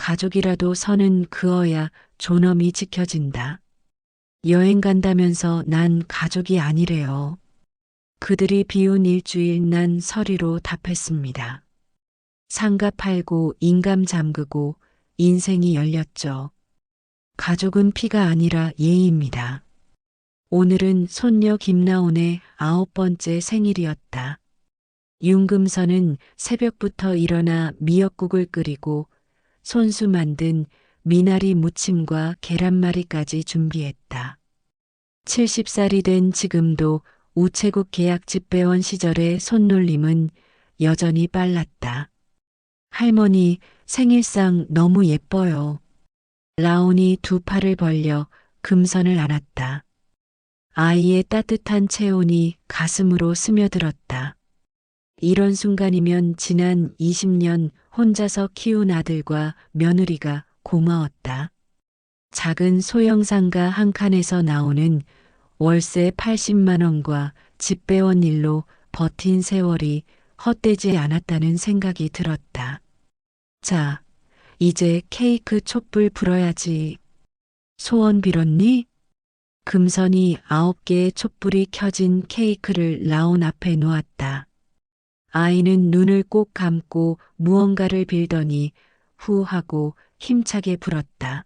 가족이라도 선은 그어야 존엄이 지켜진다. 여행 간다면서 난 가족이 아니래요. 그들이 비운 일주일 난 서리로 답했습니다. 상가 팔고 인감 잠그고 인생이 열렸죠. 가족은 피가 아니라 예의입니다. 오늘은 손녀 김나온의 9번째 생일이었다. 윤금선은 새벽부터 일어나 미역국을 끓이고 손수 만든 미나리 무침과 계란말이까지 준비했다. 70살이 된 지금도 우체국 계약 집배원 시절의 손놀림은 여전히 빨랐다. 할머니, 생일상 너무 예뻐요. 라온이 두 팔을 벌려 금선을 안았다. 아이의 따뜻한 체온이 가슴으로 스며들었다. 이런 순간이면 지난 20년 혼자서 키운 아들과 며느리가 고마웠다. 작은 소형 상가 한 칸에서 나오는 월세 80만 원과 집배원 일로 버틴 세월이 헛되지 않았다는 생각이 들었다. 자, 이제 케이크 촛불 불어야지. 소원 빌었니? 금선이 9개의 촛불이 켜진 케이크를 라온 앞에 놓았다. 아이는 눈을 꼭 감고 무언가를 빌더니 후 하고 힘차게 불었다.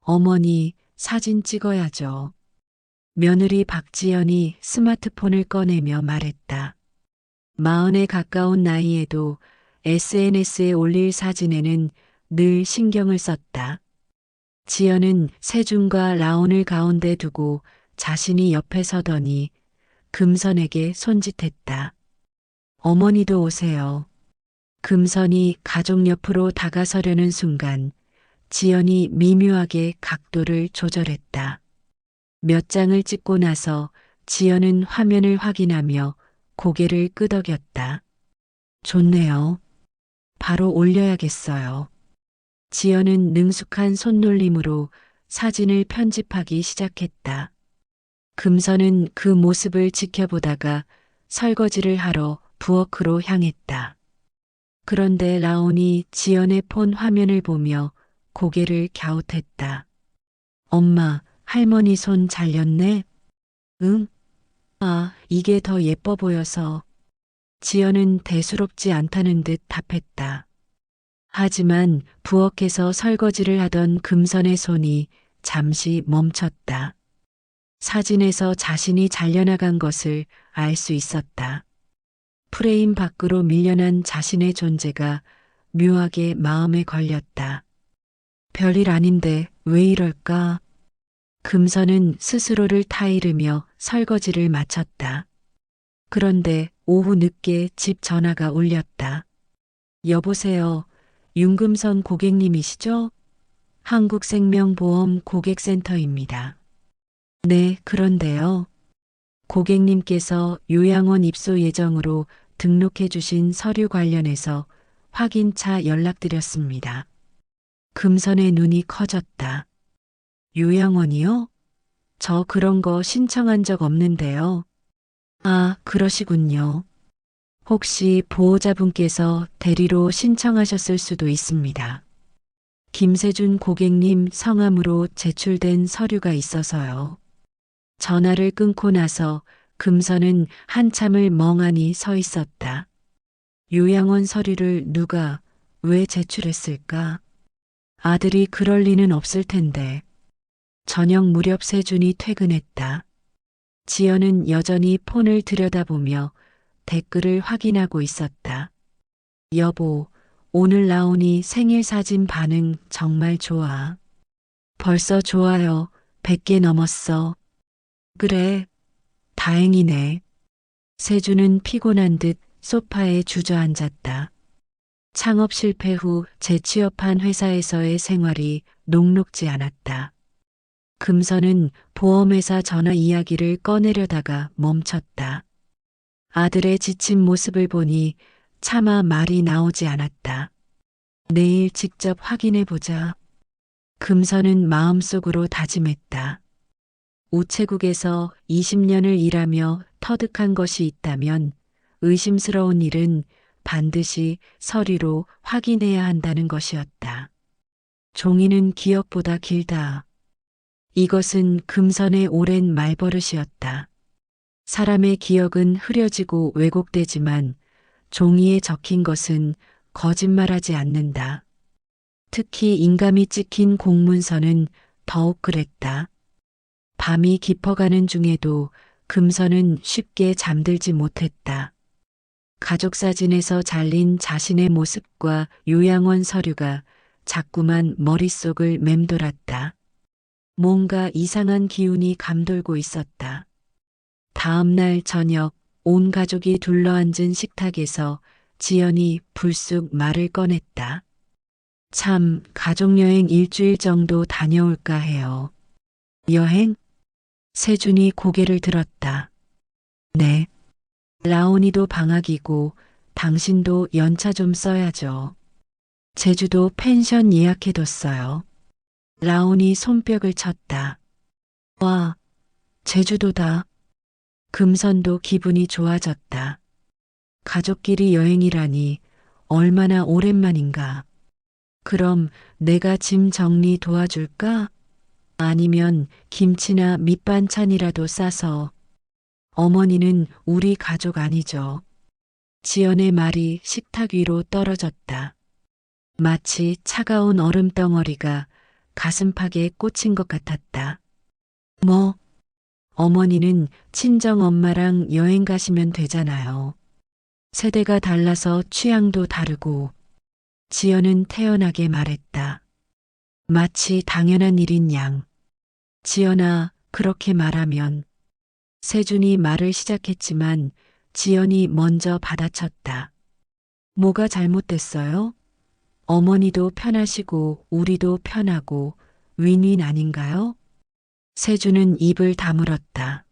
어머니, 사진 찍어야죠. 며느리 박지연이 스마트폰을 꺼내며 말했다. 40에 가까운 나이에도 SNS에 올릴 사진에는 늘 신경을 썼다. 지연은 세준과 라온을 가운데 두고 자신이 옆에 서더니 금선에게 손짓했다. 어머니도 오세요. 금선이 가족 옆으로 다가서려는 순간 지연이 미묘하게 각도를 조절했다. 몇 장을 찍고 나서 지연은 화면을 확인하며 고개를 끄덕였다. 좋네요. 바로 올려야겠어요. 지연은 능숙한 손놀림으로 사진을 편집하기 시작했다. 금선은 그 모습을 지켜보다가 설거지를 하러 부엌으로 향했다. 그런데 라온이 지연의 폰 화면을 보며 고개를 갸웃했다. 엄마, 할머니 손 잘렸네? 응? 아, 이게 더 예뻐 보여서. 지연은 대수롭지 않다는 듯 답했다. 하지만 부엌에서 설거지를 하던 금선의 손이 잠시 멈췄다. 사진에서 자신이 잘려나간 것을 알 수 있었다. 프레임 밖으로 밀려난 자신의 존재가 묘하게 마음에 걸렸다. 별일 아닌데 왜 이럴까? 금선은 스스로를 타이르며 설거지를 마쳤다. 그런데 오후 늦게 집 전화가 울렸다. 여보세요. 윤금선 고객님이시죠? 한국생명보험 고객센터입니다. 네, 그런데요. 고객님께서 요양원 입소 예정으로 등록해 주신 서류 관련해서 확인차 연락드렸습니다. 금선의 눈이 커졌다. 요양원이요? 저 그런 거 신청한 적 없는데요. 아, 그러시군요. 혹시 보호자분께서 대리로 신청하셨을 수도 있습니다. 김세준 고객님 성함으로 제출된 서류가 있어서요. 전화를 끊고 나서 금선은 한참을 멍하니 서 있었다. 요양원 서류를 누가 왜 제출했을까? 아들이 그럴 리는 없을 텐데. 저녁 무렵 세준이 퇴근했다. 지연은 여전히 폰을 들여다보며 댓글을 확인하고 있었다. 여보, 오늘 라온이 생일 사진 반응 정말 좋아. 벌써 좋아요. 100개 넘었어. 그래, 다행이네. 세준은 피곤한 듯 소파에 주저앉았다. 창업 실패 후 재취업한 회사에서의 생활이 녹록지 않았다. 금선은 보험회사 전화 이야기를 꺼내려다가 멈췄다. 아들의 지친 모습을 보니 차마 말이 나오지 않았다. 내일 직접 확인해 보자. 금선은 마음속으로 다짐했다. 우체국에서 20년을 일하며 터득한 것이 있다면 의심스러운 일은 반드시 서류로 확인해야 한다는 것이었다. 종이는 기억보다 길다. 이것은 금선의 오랜 말버릇이었다. 사람의 기억은 흐려지고 왜곡되지만 종이에 적힌 것은 거짓말하지 않는다. 특히 인감이 찍힌 공문서는 더욱 그랬다. 밤이 깊어가는 중에도 금선은 쉽게 잠들지 못했다. 가족 사진에서 잘린 자신의 모습과 요양원 서류가 자꾸만 머릿속을 맴돌았다. 뭔가 이상한 기운이 감돌고 있었다. 다음 날 저녁 온 가족이 둘러앉은 식탁에서 지연이 불쑥 말을 꺼냈다. 참, 가족여행 일주일 정도 다녀올까 해요. 여행? 세준이 고개를 들었다. 네. 라온이도 방학이고 당신도 연차 좀 써야죠. 제주도 펜션 예약해뒀어요. 라온이 손뼉을 쳤다. 와, 제주도다. 금선도 기분이 좋아졌다. 가족끼리 여행이라니 얼마나 오랜만인가. 그럼 내가 짐 정리 도와줄까? 아니면 김치나 밑반찬이라도 싸서. 어머니는 우리 가족 아니죠. 지연의 말이 식탁 위로 떨어졌다. 마치 차가운 얼음덩어리가 가슴팍에 꽂힌 것 같았다. 뭐? 어머니는 친정 엄마랑 여행 가시면 되잖아요. 세대가 달라서 취향도 다르고. 지연은 태연하게 말했다. 마치 당연한 일인 양. 지연아, 그렇게 말하면. 세준이 말을 시작했지만 지연이 먼저 받아쳤다. 뭐가 잘못됐어요? 어머니도 편하시고 우리도 편하고 윈윈 아닌가요? 세준은 입을 다물었다.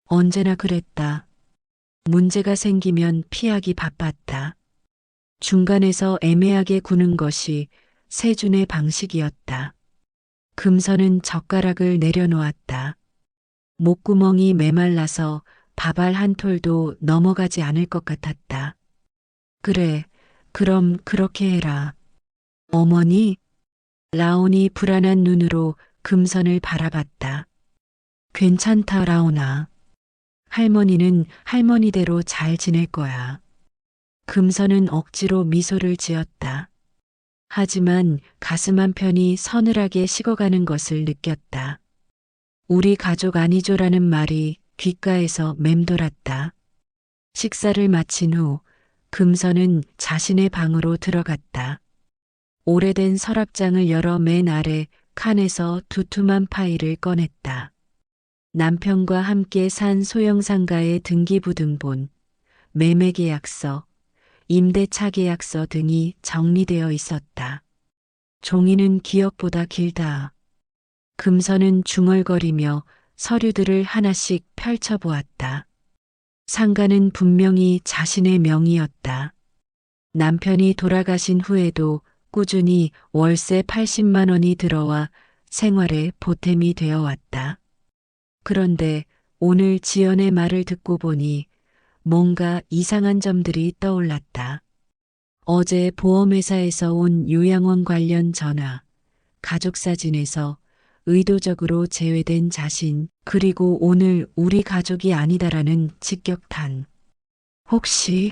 언제나 그랬다. 문제가 생기면 피하기 바빴다. 중간에서 애매하게 구는 것이 세준의 방식이었다. 금선은 젓가락을 내려놓았다. 목구멍이 메말라서 밥알 한 톨도 넘어가지 않을 것 같았다. 그래, 그럼 그렇게 해라. 어머니? 라온이 불안한 눈으로 금선을 바라봤다. 괜찮다, 라온아. 할머니는 할머니대로 잘 지낼 거야. 금선은 억지로 미소를 지었다. 하지만 가슴 한편이 서늘하게 식어가는 것을 느꼈다. 우리 가족 아니죠라는 말이 귓가에서 맴돌았다. 식사를 마친 후 금선은 자신의 방으로 들어갔다. 오래된 서랍장을 열어 맨 아래 칸에서 두툼한 파일을 꺼냈다. 남편과 함께 산 소형상가의 등기부등본, 매매계약서, 임대차 계약서 등이 정리되어 있었다. 종이는 기억보다 길다. 금선은 중얼거리며 서류들을 하나씩 펼쳐보았다. 상가는 분명히 자신의 명의였다. 남편이 돌아가신 후에도 꾸준히 월세 80만 원이 들어와 생활에 보탬이 되어 왔다. 그런데 오늘 지연의 말을 듣고 보니 뭔가 이상한 점들이 떠올랐다. 어제 보험회사에서 온 요양원 관련 전화, 가족사진에서 의도적으로 제외된 자신, 그리고 오늘 우리 가족이 아니다라는 직격탄. 혹시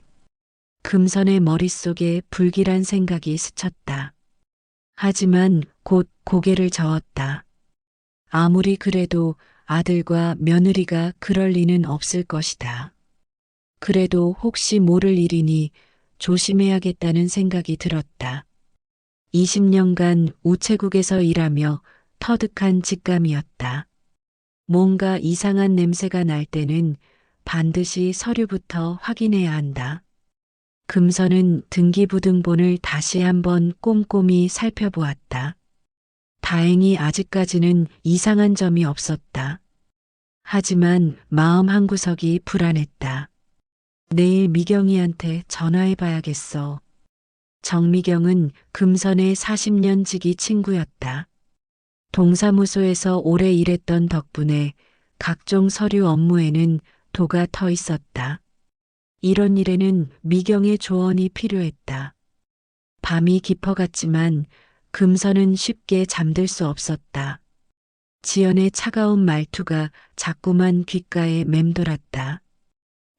금선의 머릿속에 불길한 생각이 스쳤다. 하지만 곧 고개를 저었다. 아무리 그래도 아들과 며느리가 그럴 리는 없을 것이다. 그래도 혹시 모를 일이니 조심해야겠다는 생각이 들었다. 20년간 우체국에서 일하며 터득한 직감이었다. 뭔가 이상한 냄새가 날 때는 반드시 서류부터 확인해야 한다. 금선은 등기부등본을 다시 한번 꼼꼼히 살펴보았다. 다행히 아직까지는 이상한 점이 없었다. 하지만 마음 한구석이 불안했다. 내일 미경이한테 전화해봐야겠어. 정미경은 금선의 40년 지기 친구였다. 동사무소에서 오래 일했던 덕분에 각종 서류 업무에는 도가 터 있었다. 이런 일에는 미경의 조언이 필요했다. 밤이 깊어갔지만 금선은 쉽게 잠들 수 없었다. 지연의 차가운 말투가 자꾸만 귓가에 맴돌았다.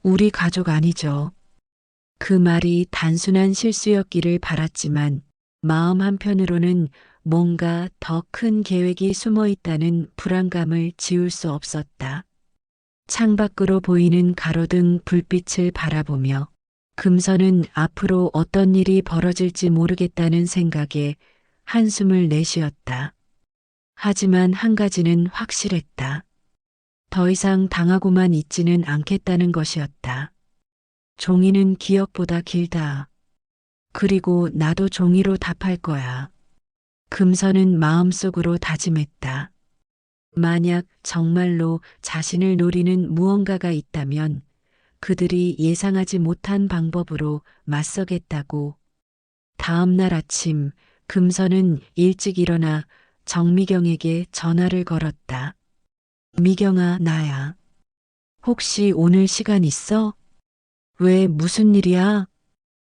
우리 가족 아니죠. 그 말이 단순한 실수였기를 바랐지만 마음 한편으로는 뭔가 더 큰 계획이 숨어 있다는 불안감을 지울 수 없었다. 창밖으로 보이는 가로등 불빛을 바라보며 금선은 앞으로 어떤 일이 벌어질지 모르겠다는 생각에 한숨을 내쉬었다. 하지만 한 가지는 확실했다. 더 이상 당하고만 있지는 않겠다는 것이었다. 종이는 기억보다 길다. 그리고 나도 종이로 답할 거야. 금선은 마음속으로 다짐했다. 만약 정말로 자신을 노리는 무언가가 있다면 그들이 예상하지 못한 방법으로 맞서겠다고. 다음 날 아침 금선은 일찍 일어나 정미경에게 전화를 걸었다. 미경아, 나야. 혹시 오늘 시간 있어? 왜, 무슨 일이야?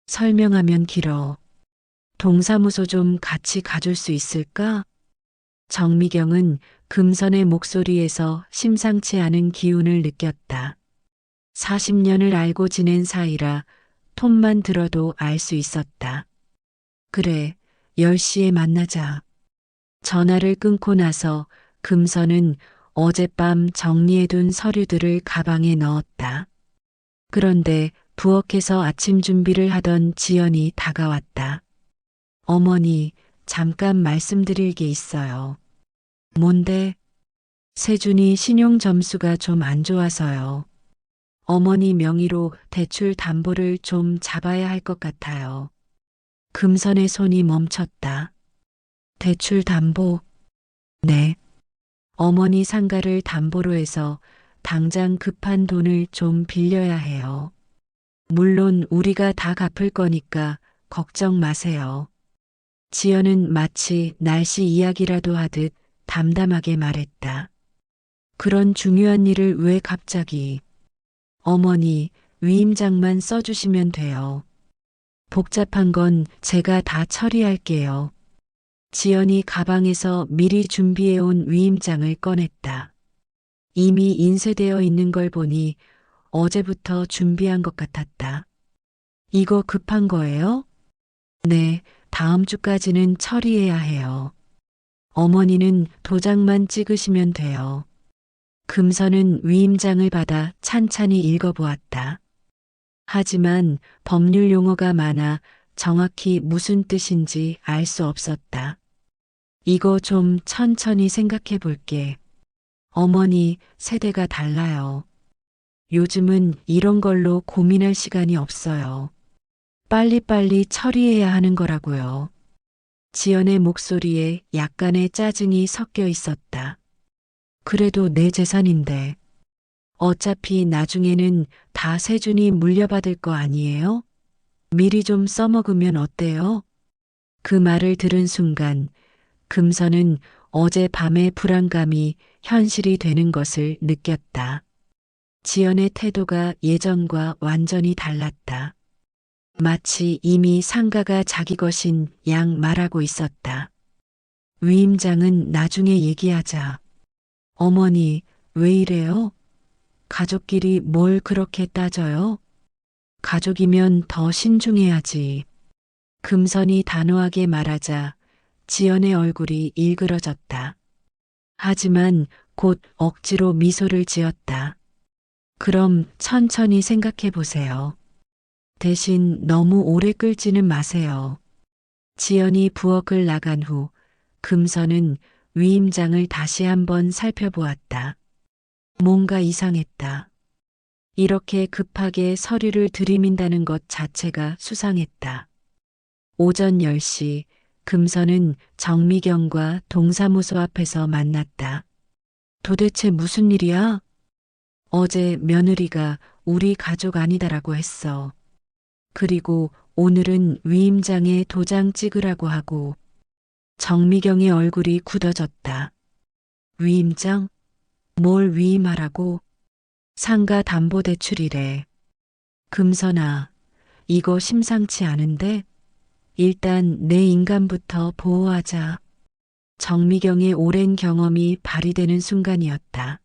설명하면 길어. 동사무소 좀 같이 가줄 수 있을까? 정미경은 금선의 목소리에서 심상치 않은 기운을 느꼈다. 40년을 알고 지낸 사이라 톤만 들어도 알 수 있었다. 그래, 10시에 만나자. 전화를 끊고 나서 금선은 어젯밤 정리해둔 서류들을 가방에 넣었다. 그런데 부엌에서 아침 준비를 하던 지연이 다가왔다. 어머니, 잠깐 말씀드릴 게 있어요. 뭔데? 세준이 신용 점수가 좀 안 좋아서요. 어머니 명의로 대출 담보를 좀 잡아야 할 것 같아요. 금선의 손이 멈췄다. 대출 담보? 네. 어머니 상가를 담보로 해서 당장 급한 돈을 좀 빌려야 해요. 물론 우리가 다 갚을 거니까 걱정 마세요. 지연은 마치 날씨 이야기라도 하듯 담담하게 말했다. 그런 중요한 일을 왜 갑자기? 어머니, 위임장만 써주시면 돼요. 복잡한 건 제가 다 처리할게요. 지연이 가방에서 미리 준비해온 위임장을 꺼냈다. 이미 인쇄되어 있는 걸 보니 어제부터 준비한 것 같았다. 이거 급한 거예요? 네, 다음 주까지는 처리해야 해요. 어머니는 도장만 찍으시면 돼요. 금선은 위임장을 받아 찬찬히 읽어보았다. 하지만 법률 용어가 많아 정확히 무슨 뜻인지 알 수 없었다. 이거 좀 천천히 생각해 볼게. 어머니, 세대가 달라요. 요즘은 이런 걸로 고민할 시간이 없어요. 빨리빨리 처리해야 하는 거라고요. 지연의 목소리에 약간의 짜증이 섞여 있었다. 그래도 내 재산인데. 어차피 나중에는 다 세준이 물려받을 거 아니에요? 미리 좀 써먹으면 어때요? 그 말을 들은 순간 금선은 어젯밤의 불안감이 현실이 되는 것을 느꼈다. 지연의 태도가 예전과 완전히 달랐다. 마치 이미 상가가 자기 것인 양 말하고 있었다. 위임장은 나중에 얘기하자. 어머니, 왜 이래요? 가족끼리 뭘 그렇게 따져요? 가족이면 더 신중해야지. 금선이 단호하게 말하자 지연의 얼굴이 일그러졌다. 하지만 곧 억지로 미소를 지었다. 그럼 천천히 생각해 보세요. 대신 너무 오래 끌지는 마세요. 지연이 부엌을 나간 후 금선은 위임장을 다시 한번 살펴보았다. 뭔가 이상했다. 이렇게 급하게 서류를 들이민다는 것 자체가 수상했다. 오전 10시 금선은 정미경과 동사무소 앞에서 만났다. 도대체 무슨 일이야? 어제 며느리가 우리 가족 아니다라고 했어. 그리고 오늘은 위임장에 도장 찍으라고 하고. 정미경의 얼굴이 굳어졌다. 위임장? 뭘 위임하라고? 상가 담보대출이래. 금선아, 이거 심상치 않은데? 일단 내 인감부터 보호하자. 정미경의 오랜 경험이 발휘되는 순간이었다.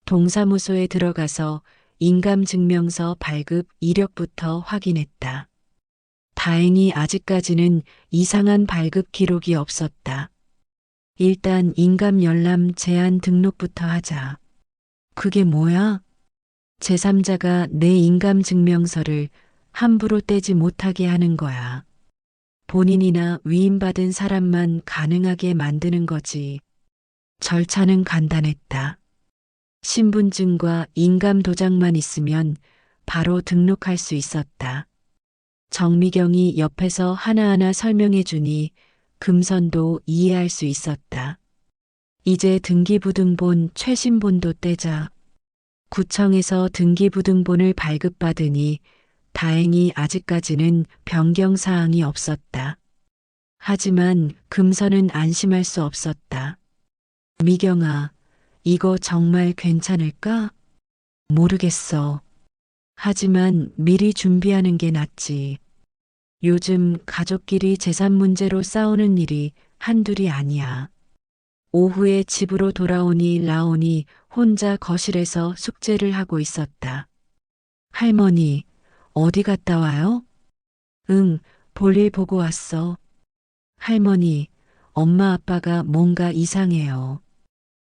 동사무소에 들어가서 인감증명서 발급 이력부터 확인했다. 다행히 아직까지는 이상한 발급 기록이 없었다. 일단 인감 열람 제한 등록부터 하자. 그게 뭐야? 제3자가 내 인감증명서를 함부로 떼지 못하게 하는 거야. 본인이나 위임받은 사람만 가능하게 만드는 거지. 절차는 간단했다. 신분증과 인감도장만 있으면 바로 등록할 수 있었다. 정미경이 옆에서 하나하나 설명해 주니 금선도 이해할 수 있었다. 이제 등기부등본 최신본도 떼자. 구청에서 등기부등본을 발급받으니 다행히 아직까지는 변경사항이 없었다. 하지만 금선은 안심할 수 없었다. 미경아, 이거 정말 괜찮을까? 모르겠어. 하지만 미리 준비하는 게 낫지. 요즘 가족끼리 재산 문제로 싸우는 일이 한둘이 아니야. 오후에 집으로 돌아오니 라온이 혼자 거실에서 숙제를 하고 있었다. 할머니, 어디 갔다 와요? 응, 볼일 보고 왔어. 할머니, 엄마 아빠가 뭔가 이상해요.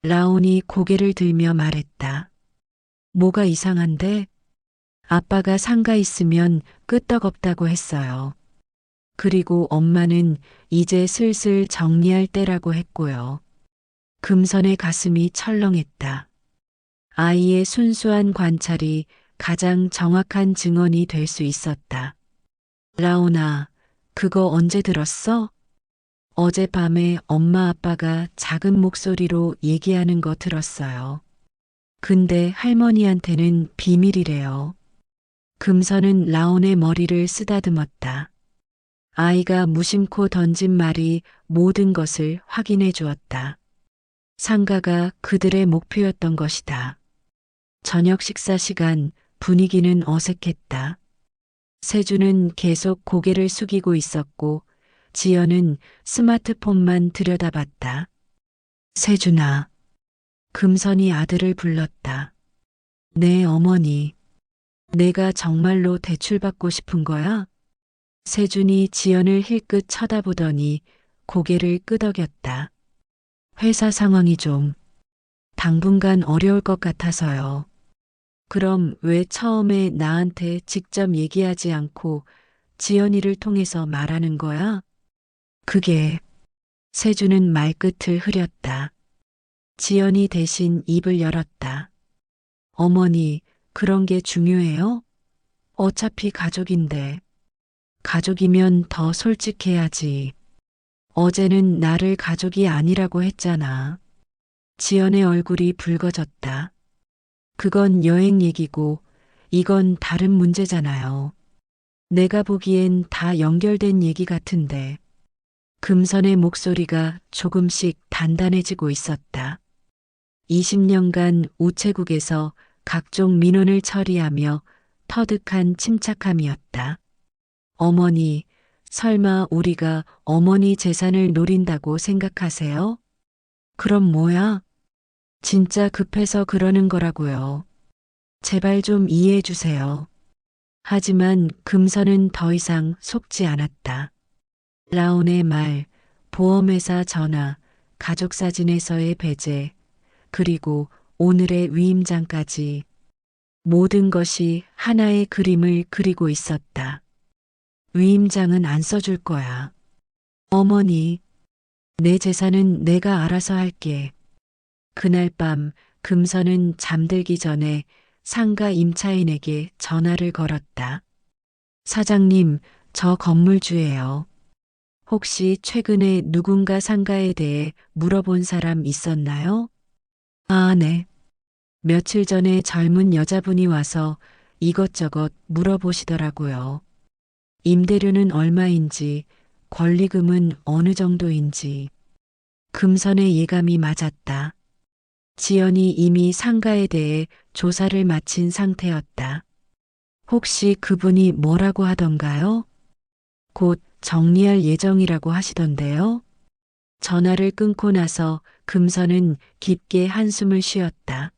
라온이 고개를 들며 말했다. 뭐가 이상한데? 아빠가 상가 있으면 끄떡없다고 했어요. 그리고 엄마는 이제 슬슬 정리할 때라고 했고요. 금선의 가슴이 철렁했다. 아이의 순수한 관찰이 가장 정확한 증언이 될 수 있었다. 라온아, 그거 언제 들었어? 어젯밤에 엄마 아빠가 작은 목소리로 얘기하는 거 들었어요. 근데 할머니한테는 비밀이래요. 금선은 라온의 머리를 쓰다듬었다. 아이가 무심코 던진 말이 모든 것을 확인해 주었다. 상가가 그들의 목표였던 것이다. 저녁 식사 시간 분위기는 어색했다. 세주는 계속 고개를 숙이고 있었고 지연은 스마트폰만 들여다봤다. 세준아. 금선이 아들을 불렀다. 네, 어머니. 내가 정말로 대출받고 싶은 거야? 세준이 지연을 힐끗 쳐다보더니 고개를 끄덕였다. 회사 상황이 좀 당분간 어려울 것 같아서요. 그럼 왜 처음에 나한테 직접 얘기하지 않고 지연이를 통해서 말하는 거야? 그게 세준은 말끝을 흐렸다. 지연이 대신 입을 열었다. 어머니, 그런 게 중요해요? 어차피 가족인데. 가족이면 더 솔직해야지. 어제는 나를 가족이 아니라고 했잖아. 지연의 얼굴이 붉어졌다. 그건 여행 얘기고 이건 다른 문제잖아요. 내가 보기엔 다 연결된 얘기 같은데. 금선의 목소리가 조금씩 단단해지고 있었다. 20년간 우체국에서 각종 민원을 처리하며 터득한 침착함이었다. 어머니, 설마 우리가 어머니 재산을 노린다고 생각하세요? 그럼 뭐야? 진짜 급해서 그러는 거라고요. 제발 좀 이해해 주세요. 하지만 금선은 더 이상 속지 않았다. 라온의 말, 보험회사 전화, 가족사진에서의 배제, 그리고 오늘의 위임장까지 모든 것이 하나의 그림을 그리고 있었다. 위임장은 안 써줄 거야. 어머니, 내 재산은 내가 알아서 할게. 그날 밤 금선은 잠들기 전에 상가 임차인에게 전화를 걸었다. 사장님, 저 건물주예요. 혹시 최근에 누군가 상가에 대해 물어본 사람 있었나요? 아, 네. 며칠 전에 젊은 여자분이 와서 이것저것 물어보시더라고요. 임대료는 얼마인지, 권리금은 어느 정도인지. 금선의 예감이 맞았다. 지연이 이미 상가에 대해 조사를 마친 상태였다. 혹시 그분이 뭐라고 하던가요? 곧 정리할 예정이라고 하시던데요. 전화를 끊고 나서 금선은 깊게 한숨을 쉬었다.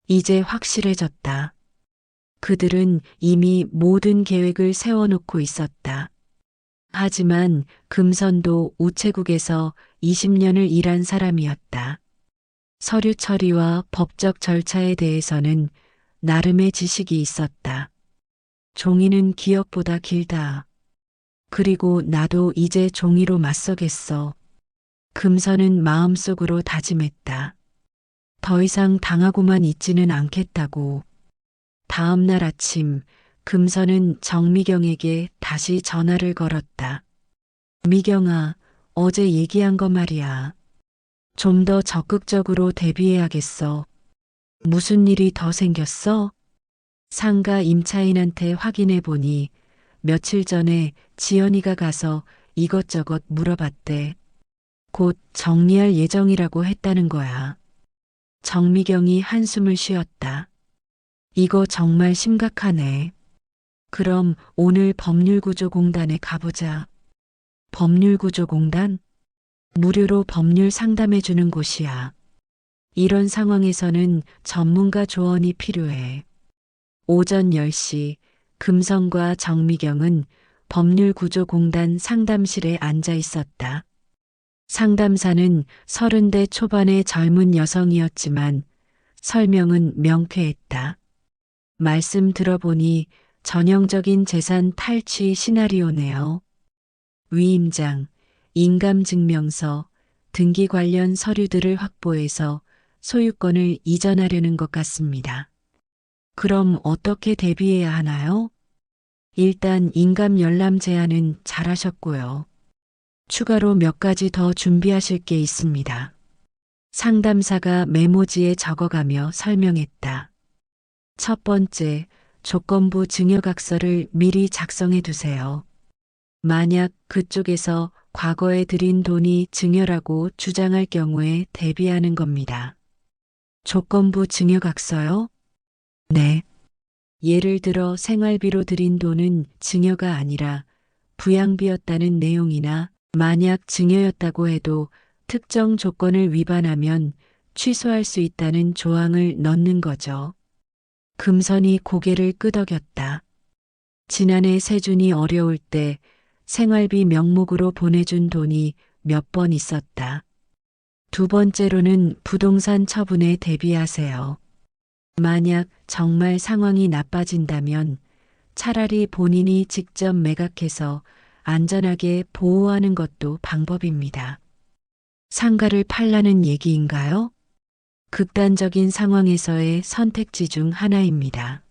이제 확실해졌다. 그들은 이미 모든 계획을 세워놓고 있었다. 하지만 금선도 우체국에서 20년을 일한 사람이었다. 서류 처리와 법적 절차에 대해서는 나름의 지식이 있었다. 종이는 기억보다 길다. 그리고 나도 이제 종이로 맞서겠어. 금선은 마음속으로 다짐했다. 더 이상 당하고만 있지는 않겠다고. 다음 날 아침, 금선은 정미경에게 다시 전화를 걸었다. 미경아, 어제 얘기한 거 말이야. 좀 더 적극적으로 대비해야겠어. 무슨 일이 더 생겼어? 상가 임차인한테 확인해 보니 며칠 전에 지연이가 가서 이것저것 물어봤대. 곧 정리할 예정이라고 했다는 거야. 정미경이 한숨을 쉬었다. 이거 정말 심각하네. 그럼 오늘 법률구조공단에 가보자. 법률구조공단? 무료로 법률 상담해 주는 곳이야. 이런 상황에서는 전문가 조언이 필요해. 오전 10시 금성과 정미경은 법률구조공단 상담실에 앉아 있었다. 상담사는 30대 초반의 젊은 여성이었지만 설명은 명쾌했다. 말씀 들어보니 전형적인 재산 탈취 시나리오네요. 위임장, 인감증명서, 등기 관련 서류들을 확보해서 소유권을 이전하려는 것 같습니다. 그럼 어떻게 대비해야 하나요? 일단 인감 열람 제한은 잘하셨고요. 추가로 몇 가지 더 준비하실 게 있습니다. 상담사가 메모지에 적어가며 설명했다. 첫 번째, 조건부 증여각서를 미리 작성해 두세요. 만약 그쪽에서 과거에 들인 돈이 증여라고 주장할 경우에 대비하는 겁니다. 조건부 증여각서요? 네. 예를 들어 생활비로 들인 돈은 증여가 아니라 부양비였다는 내용이나 만약 증여였다고 해도 특정 조건을 위반하면 취소할 수 있다는 조항을 넣는 거죠. 금선이 고개를 끄덕였다. 지난해 세준이 어려울 때 생활비 명목으로 보내준 돈이 몇 번 있었다. 두 번째로는 부동산 처분에 대비하세요. 만약 정말 상황이 나빠진다면 차라리 본인이 직접 매각해서 안전하게 보호하는 것도 방법입니다. 상가를 팔라는 얘기인가요? 극단적인 상황에서의 선택지 중 하나입니다.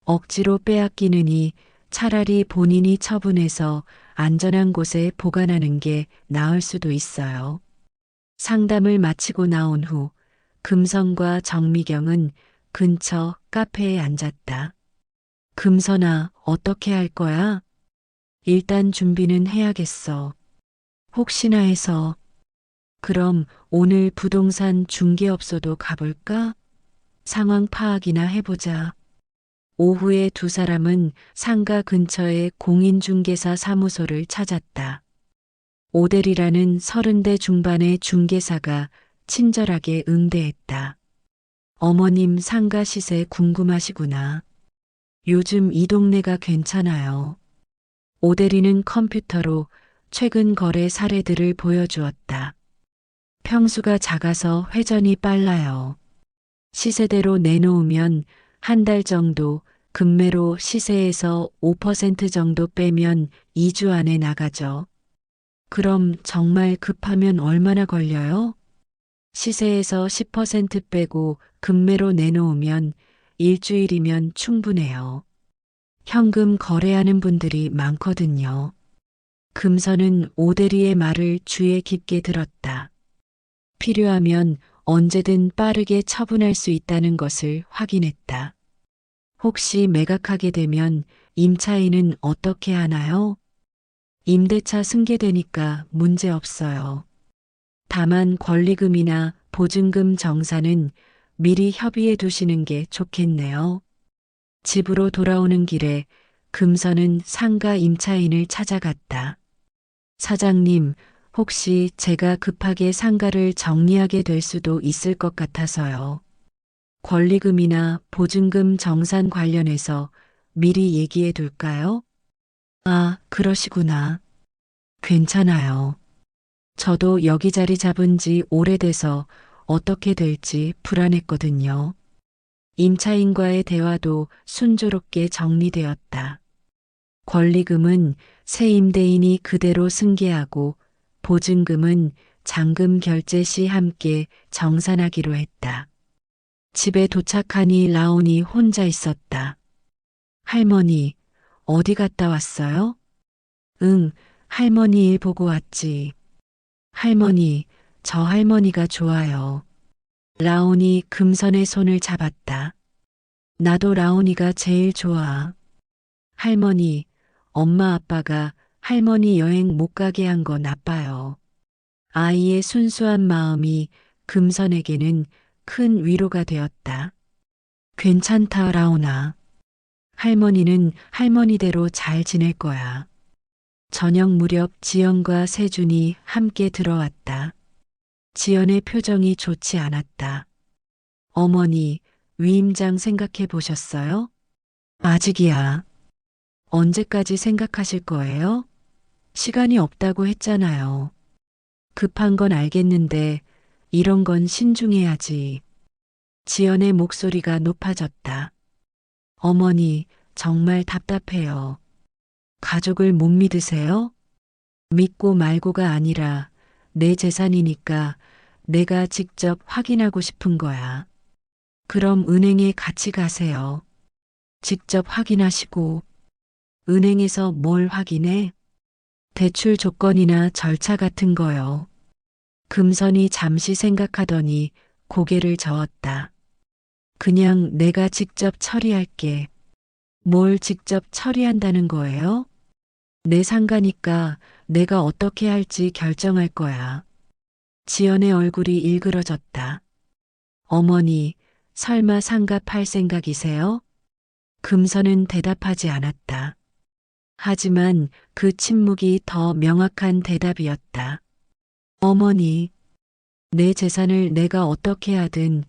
억지로 빼앗기느니 차라리 본인이 처분해서 안전한 곳에 보관하는 게 나을 수도 있어요. 상담을 마치고 나온 후 금선과 정미경은 근처 카페에 앉았다. 금선아, 어떻게 할 거야? 일단 준비는 해야겠어. 혹시나 해서. 그럼 오늘 부동산 중개업소도 가볼까? 상황 파악이나 해보자. 오후에 두 사람은 상가 근처의 공인중개사 사무소를 찾았다. 오델이라는 30대 중반의 중개사가 친절하게 응대했다. 어머님 상가 시세 궁금하시구나. 요즘 이 동네가 괜찮아요. 오대리는 컴퓨터로 최근 거래 사례들을 보여주었다. 평수가 작아서 회전이 빨라요. 시세대로 내놓으면 한 달 정도, 급매로 시세에서 5% 정도 빼면 2주 안에 나가죠. 그럼 정말 급하면 얼마나 걸려요? 시세에서 10% 빼고 급매로 내놓으면 일주일이면 충분해요. 현금 거래하는 분들이 많거든요. 금선은 오대리의 말을 귀에 깊게 들었다. 필요하면 언제든 빠르게 처분할 수 있다는 것을 확인했다. 혹시 매각하게 되면 임차인은 어떻게 하나요? 임대차 승계되니까 문제 없어요. 다만 권리금이나 보증금 정산은 미리 협의해 두시는 게 좋겠네요. 집으로 돌아오는 길에 금선은 상가 임차인을 찾아갔다. 사장님, 혹시 제가 급하게 상가를 정리하게 될 수도 있을 것 같아서요. 권리금이나 보증금 정산 관련해서 미리 얘기해 둘까요? 아, 그러시구나. 괜찮아요. 저도 여기 자리 잡은 지 오래돼서 어떻게 될지 불안했거든요. 임차인과의 대화도 순조롭게 정리되었다. 권리금은 새 임대인이 그대로 승계하고 보증금은 잔금 결제 시 함께 정산하기로 했다. 집에 도착하니 라온이 혼자 있었다. 할머니, 어디 갔다 왔어요? 응, 할머니 일 보고 왔지. 할머니, 저 할머니가 좋아요. 라온이 금선의 손을 잡았다. 나도 라온이가 제일 좋아. 할머니, 엄마 아빠가 할머니 여행 못 가게 한 거 나빠요. 아이의 순수한 마음이 금선에게는 큰 위로가 되었다. 괜찮다, 라온아. 할머니는 할머니대로 잘 지낼 거야. 저녁 무렵 지연과 세준이 함께 들어왔다. 지연의 표정이 좋지 않았다. 어머니, 위임장 생각해 보셨어요? 아직이야. 언제까지 생각하실 거예요? 시간이 없다고 했잖아요. 급한 건 알겠는데 이런 건 신중해야지. 지연의 목소리가 높아졌다. 어머니, 정말 답답해요. 가족을 못 믿으세요? 믿고 말고가 아니라 내 재산이니까 내가 직접 확인하고 싶은 거야. 그럼 은행에 같이 가세요. 직접 확인하시고. 은행에서 뭘 확인해? 대출 조건이나 절차 같은 거요. 금선이 잠시 생각하더니 고개를 저었다. 그냥 내가 직접 처리할게. 뭘 직접 처리한다는 거예요? 내 상가니까 내가 어떻게 할지 결정할 거야. 지연의 얼굴이 일그러졌다. 어머니, 설마 상가 팔 생각이세요? 금선은 대답하지 않았다. 하지만 그 침묵이 더 명확한 대답이었다. 어머니, 내 재산을 내가 어떻게 하든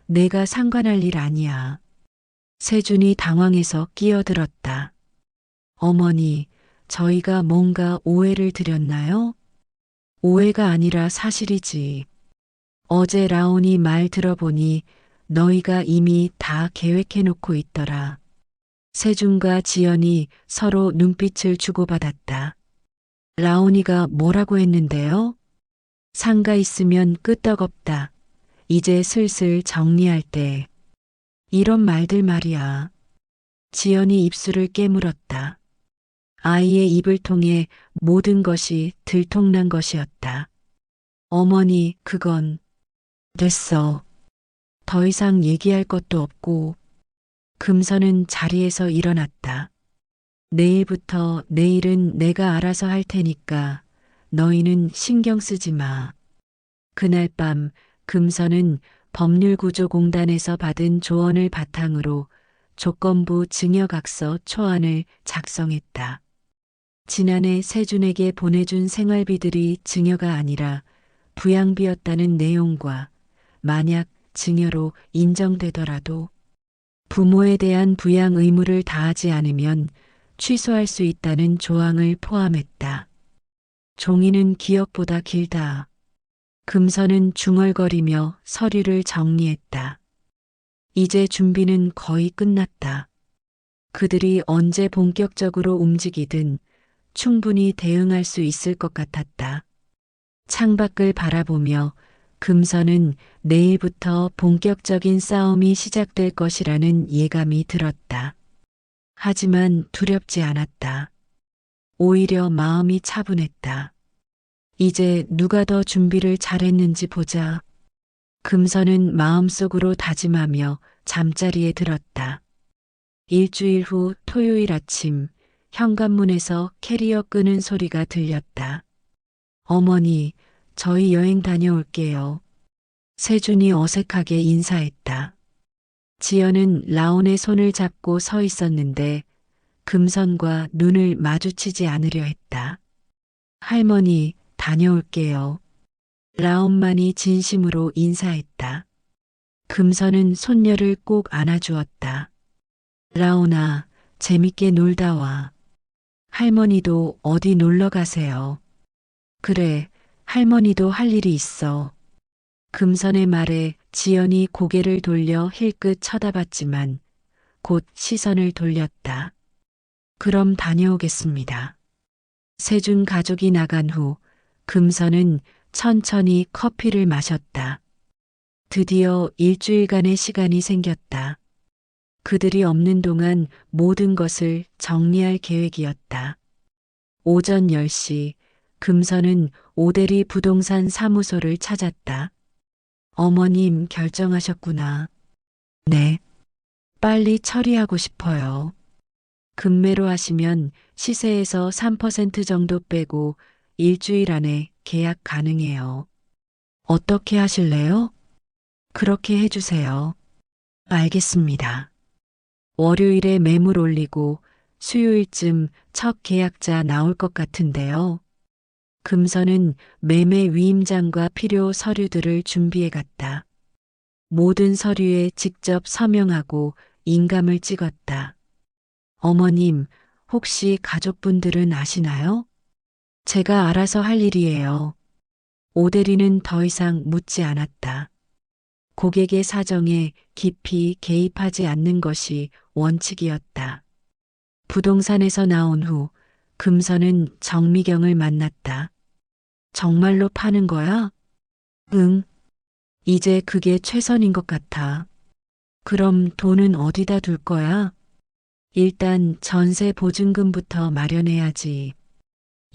내가 상관할 일 아니야. 세준이 당황해서 끼어들었다. 어머니, 저희가 뭔가 오해를 드렸나요? 오해가 아니라 사실이지. 어제 라온이 말 들어보니 너희가 이미 다 계획해놓고 있더라. 세준과 지연이 서로 눈빛을 주고받았다. 라온이가 뭐라고 했는데요? 상가 있으면 끄떡없다. 이제 슬슬 정리할 때. 이런 말들 말이야. 지연이 입술을 깨물었다. 아이의 입을 통해 모든 것이 들통난 것이었다. 어머니, 그건 됐어. 더 이상 얘기할 것도 없고. 금선은 자리에서 일어났다. 내일부터 내일은 내가 알아서 할 테니까 너희는 신경 쓰지 마. 그날 밤 금선은 법률구조공단에서 받은 조언을 바탕으로 조건부 증여각서 초안을 작성했다. 지난해 세준에게 보내준 생활비들이 증여가 아니라 부양비였다는 내용과 만약 증여로 인정되더라도 부모에 대한 부양 의무를 다하지 않으면 취소할 수 있다는 조항을 포함했다. 종이는 기억보다 길다. 금선은 중얼거리며 서류를 정리했다. 이제 준비는 거의 끝났다. 그들이 언제 본격적으로 움직이든 충분히 대응할 수 있을 것 같았다. 창밖을 바라보며 금선은 내일부터 본격적인 싸움이 시작될 것이라는 예감이 들었다. 하지만 두렵지 않았다. 오히려 마음이 차분했다. 이제 누가 더 준비를 잘했는지 보자. 금선은 마음속으로 다짐하며 잠자리에 들었다. 일주일 후 토요일 아침 현관문에서 캐리어 끄는 소리가 들렸다. 어머니, 저희 여행 다녀올게요. 세준이 어색하게 인사했다. 지연은 라온의 손을 잡고 서 있었는데 금선과 눈을 마주치지 않으려 했다. 할머니, 다녀올게요. 라엄만이 진심으로 인사했다. 금선은 손녀를 꼭 안아주었다. 라온아, 재밌게 놀다 와. 할머니도 어디 놀러 가세요. 그래, 할머니도 할 일이 있어. 금선의 말에 지연이 고개를 돌려 힐끗 쳐다봤지만 곧 시선을 돌렸다. 그럼 다녀오겠습니다. 세준 가족이 나간 후 금선은 천천히 커피를 마셨다. 드디어 일주일간의 시간이 생겼다. 그들이 없는 동안 모든 것을 정리할 계획이었다. 오전 10시 금선은 오대리 부동산 사무소를 찾았다. 어머님 결정하셨구나. 네. 빨리 처리하고 싶어요. 금매로 하시면 시세에서 3% 정도 빼고 일주일 안에 계약 가능해요. 어떻게 하실래요? 그렇게 해주세요. 알겠습니다. 월요일에 매물 올리고 수요일쯤 첫 계약자 나올 것 같은데요. 금선은 매매 위임장과 필요 서류들을 준비해 갔다. 모든 서류에 직접 서명하고 인감을 찍었다. 어머님, 혹시 가족분들은 아시나요? 제가 알아서 할 일이에요. 오대리는 더 이상 묻지 않았다. 고객의 사정에 깊이 개입하지 않는 것이 원칙이었다. 부동산에서 나온 후 금선은 정미경을 만났다. 정말로 파는 거야? 응. 이제 그게 최선인 것 같아. 그럼 돈은 어디다 둘 거야? 일단 전세 보증금부터 마련해야지.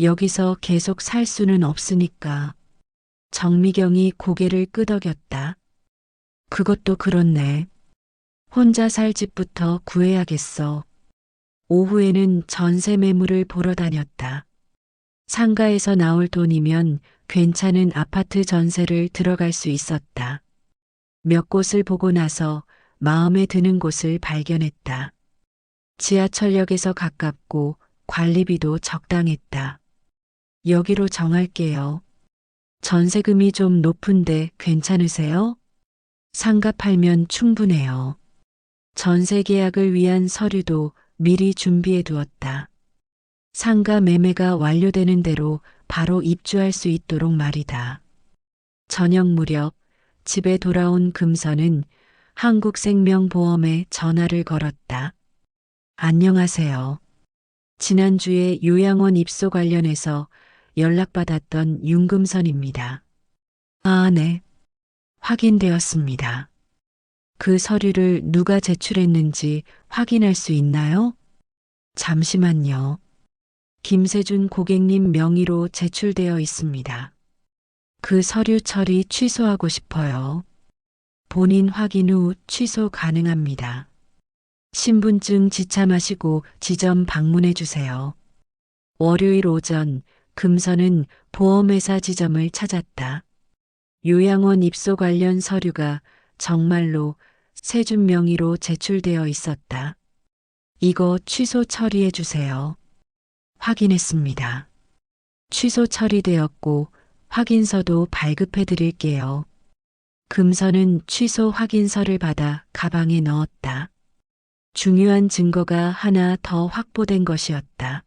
여기서 계속 살 수는 없으니까. 정미경이 고개를 끄덕였다. 그것도 그렇네. 혼자 살 집부터 구해야겠어. 오후에는 전세 매물을 보러 다녔다. 상가에서 나올 돈이면 괜찮은 아파트 전세를 들어갈 수 있었다. 몇 곳을 보고 나서 마음에 드는 곳을 발견했다. 지하철역에서 가깝고 관리비도 적당했다. 여기로 정할게요. 전세금이 좀 높은데 괜찮으세요? 상가 팔면 충분해요. 전세 계약을 위한 서류도 미리 준비해 두었다. 상가 매매가 완료되는 대로 바로 입주할 수 있도록 말이다. 저녁 무렵 집에 돌아온 금선은 한국생명보험에 전화를 걸었다. 안녕하세요. 지난주에 요양원 입소 관련해서 연락받았던 윤금선입니다. 아, 네. 확인되었습니다. 그 서류를 누가 제출했는지 확인할 수 있나요? 잠시만요. 김세준 고객님 명의로 제출되어 있습니다. 그 서류 처리 취소하고 싶어요. 본인 확인 후 취소 가능합니다. 신분증 지참하시고 지점 방문해 주세요. 월요일 오전 금선은 보험회사 지점을 찾았다. 요양원 입소 관련 서류가 정말로 세준 명의로 제출되어 있었다. 이거 취소 처리해 주세요. 확인했습니다. 취소 처리되었고 확인서도 발급해 드릴게요. 금선은 취소 확인서를 받아 가방에 넣었다. 중요한 증거가 하나 더 확보된 것이었다.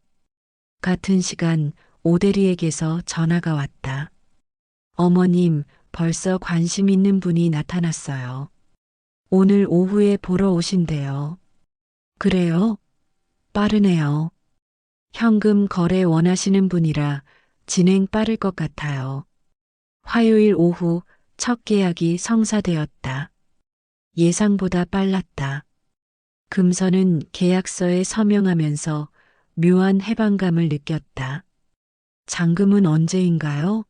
같은 시간 오대리에게서 전화가 왔다. 어머님, 벌써 관심 있는 분이 나타났어요. 오늘 오후에 보러 오신대요. 그래요? 빠르네요. 현금 거래 원하시는 분이라 진행 빠를 것 같아요. 화요일 오후 첫 계약이 성사되었다. 예상보다 빨랐다. 금선은 계약서에 서명하면서 묘한 해방감을 느꼈다. 잔금은 언제인가요?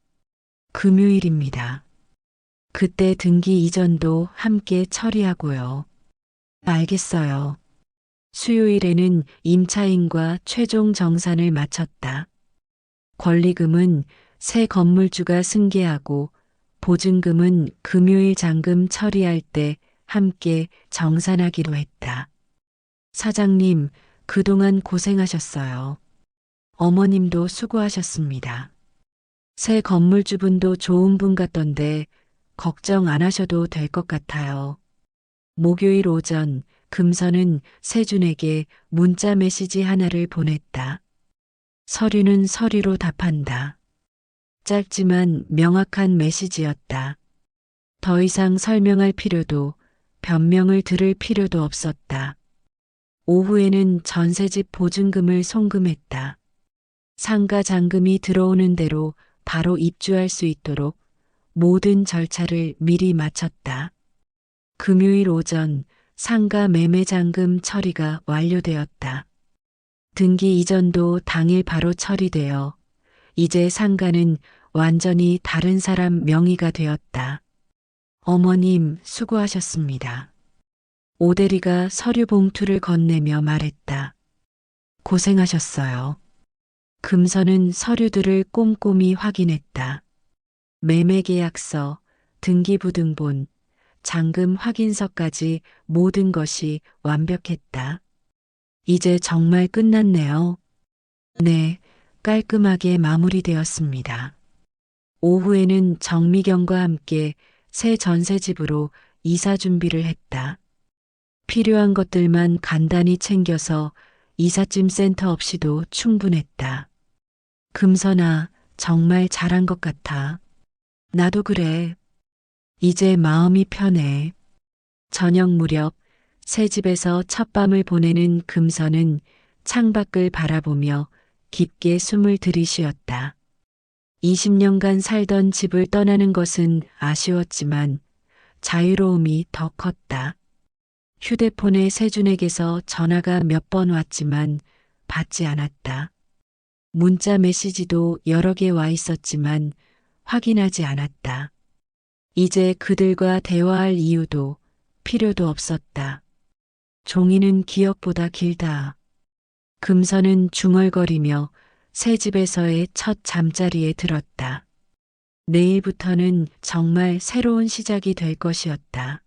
금요일입니다. 그때 등기 이전도 함께 처리하고요. 알겠어요. 수요일에는 임차인과 최종 정산을 마쳤다. 권리금은 새 건물주가 승계하고 보증금은 금요일 잔금 처리할 때 함께 정산하기로 했다. 사장님, 그동안 고생하셨어요. 어머님도 수고하셨습니다. 새 건물주분도 좋은 분 같던데 걱정 안 하셔도 될 것 같아요. 목요일 오전 금선은 세준에게 문자 메시지 하나를 보냈다. 서류는 서류로 답한다. 짧지만 명확한 메시지였다. 더 이상 설명할 필요도 변명을 들을 필요도 없었다. 오후에는 전셋집 보증금을 송금했다. 상가 잔금이 들어오는 대로 바로 입주할 수 있도록 모든 절차를 미리 마쳤다. 금요일 오전 상가 매매 잔금 처리가 완료되었다. 등기 이전도 당일 바로 처리되어 이제 상가는 완전히 다른 사람 명의가 되었다. 어머님 수고하셨습니다. 오대리가 서류 봉투를 건네며 말했다. 고생하셨어요. 금선은 서류들을 꼼꼼히 확인했다. 매매계약서, 등기부등본, 잔금 확인서까지 모든 것이 완벽했다. 이제 정말 끝났네요. 네, 깔끔하게 마무리되었습니다. 오후에는 정미경과 함께 새 전셋집으로 이사 준비를 했다. 필요한 것들만 간단히 챙겨서 이삿짐 센터 없이도 충분했다. 금선아, 정말 잘한 것 같아. 나도 그래. 이제 마음이 편해. 저녁 무렵 새 집에서 첫 밤을 보내는 금선은 창밖을 바라보며 깊게 숨을 들이쉬었다. 20년간 살던 집을 떠나는 것은 아쉬웠지만 자유로움이 더 컸다. 휴대폰에 세준에게서 전화가 몇 번 왔지만 받지 않았다. 문자 메시지도 여러 개 와 있었지만 확인하지 않았다. 이제 그들과 대화할 이유도 필요도 없었다. 종이는 기억보다 길다. 금선은 중얼거리며 새 집에서의 첫 잠자리에 들었다. 내일부터는 정말 새로운 시작이 될 것이었다.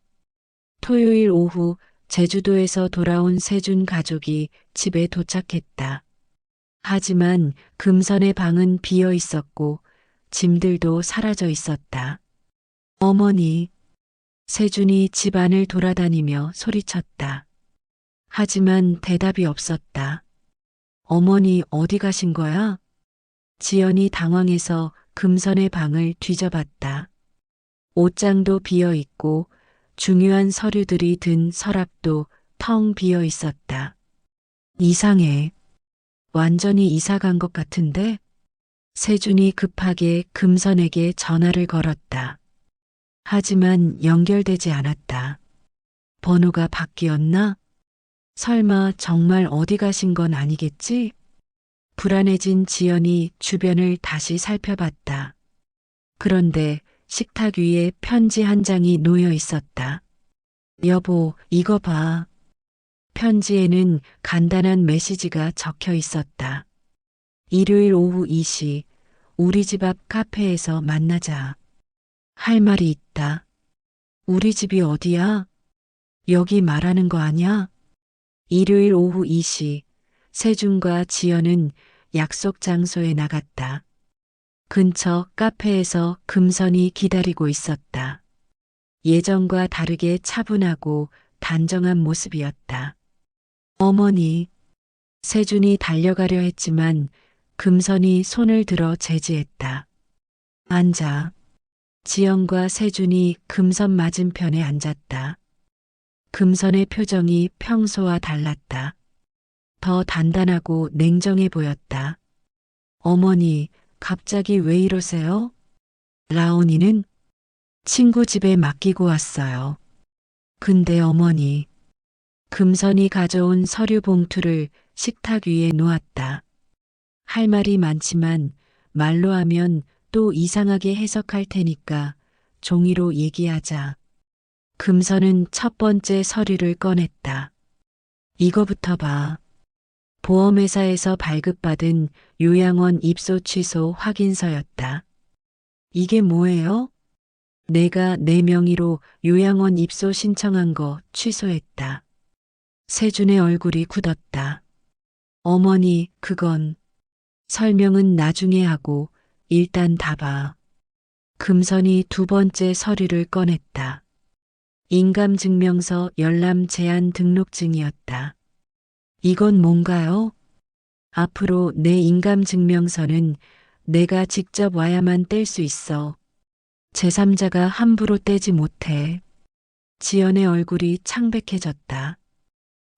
토요일 오후 제주도에서 돌아온 세준 가족이 집에 도착했다. 하지만 금선의 방은 비어 있었고 짐들도 사라져 있었다. 어머니, 세준이 집안을 돌아다니며 소리쳤다. 하지만 대답이 없었다. 어머니 어디 가신 거야? 지연이 당황해서 금선의 방을 뒤져봤다. 옷장도 비어 있고 중요한 서류들이 든 서랍도 텅 비어 있었다. 이상해. 완전히 이사 간 것 같은데? 세준이 급하게 금선에게 전화를 걸었다. 하지만 연결되지 않았다. 번호가 바뀌었나? 설마 정말 어디 가신 건 아니겠지? 불안해진 지연이 주변을 다시 살펴봤다. 그런데 식탁 위에 편지 한 장이 놓여 있었다. 여보, 이거 봐. 편지에는 간단한 메시지가 적혀 있었다. 일요일 오후 2시, 우리 집 앞 카페에서 만나자. 할 말이 있다. 우리 집이 어디야? 여기 말하는 거 아냐? 일요일 오후 2시, 세준과 지연은 약속 장소에 나갔다. 근처 카페에서 금선이 기다리고 있었다. 예전과 다르게 차분하고 단정한 모습이었다. 어머니, 세준이 달려가려 했지만 금선이 손을 들어 제지했다. 앉아. 지연과 세준이 금선 맞은편에 앉았다. 금선의 표정이 평소와 달랐다. 더 단단하고 냉정해 보였다. 어머니, 갑자기 왜 이러세요? 라온이는 친구 집에 맡기고 왔어요. 근데 어머니, 금선이 가져온 서류 봉투를 식탁 위에 놓았다. 할 말이 많지만 말로 하면 또 이상하게 해석할 테니까 종이로 얘기하자. 금선은 첫 번째 서류를 꺼냈다. 이거부터 봐. 보험회사에서 발급받은 요양원 입소 취소 확인서였다. 이게 뭐예요? 내가 내 명의로 요양원 입소 신청한 거 취소했다. 세준의 얼굴이 굳었다. 어머니, 그건 설명은 나중에 하고 일단 답아. 금선이 두 번째 서류를 꺼냈다. 인감증명서 열람 제한 등록증이었다. 이건 뭔가요? 앞으로 내 인감증명서는 내가 직접 와야만 뗄 수 있어. 제3자가 함부로 떼지 못해. 지연의 얼굴이 창백해졌다.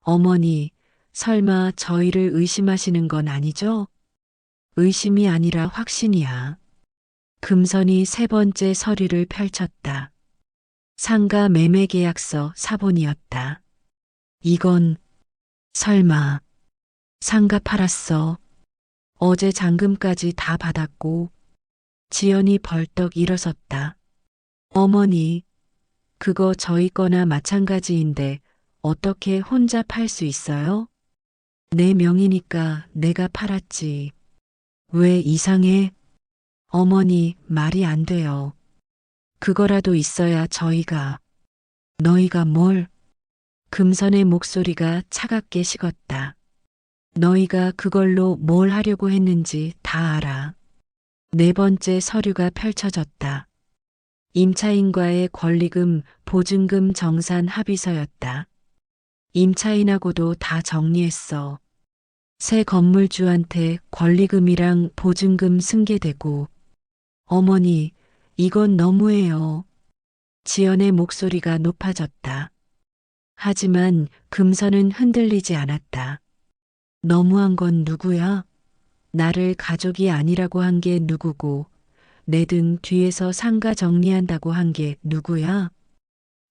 어머니, 설마 저희를 의심하시는 건 아니죠? 의심이 아니라 확신이야. 금선이 세 번째 서류를 펼쳤다. 상가 매매계약서 사본이었다. 이건 설마 상가 팔았어. 어제 잔금까지 다 받았고. 지연이 벌떡 일어섰다. 어머니, 그거 저희 거나 마찬가지인데 어떻게 혼자 팔 수 있어요? 내 명의니까 내가 팔았지. 왜 이상해? 어머니, 말이 안 돼요. 그거라도 있어야 저희가. 너희가 뭘? 금선의 목소리가 차갑게 식었다. 너희가 그걸로 뭘 하려고 했는지 다 알아. 네 번째 서류가 펼쳐졌다. 임차인과의 권리금, 보증금 정산 합의서였다. 임차인하고도 다 정리했어. 새 건물주한테 권리금이랑 보증금 승계되고. 어머니, 이건 너무해요. 지연의 목소리가 높아졌다. 하지만 금선은 흔들리지 않았다. 너무한 건 누구야? 나를 가족이 아니라고 한 게 누구고, 내 등 뒤에서 상가 정리한다고 한 게 누구야?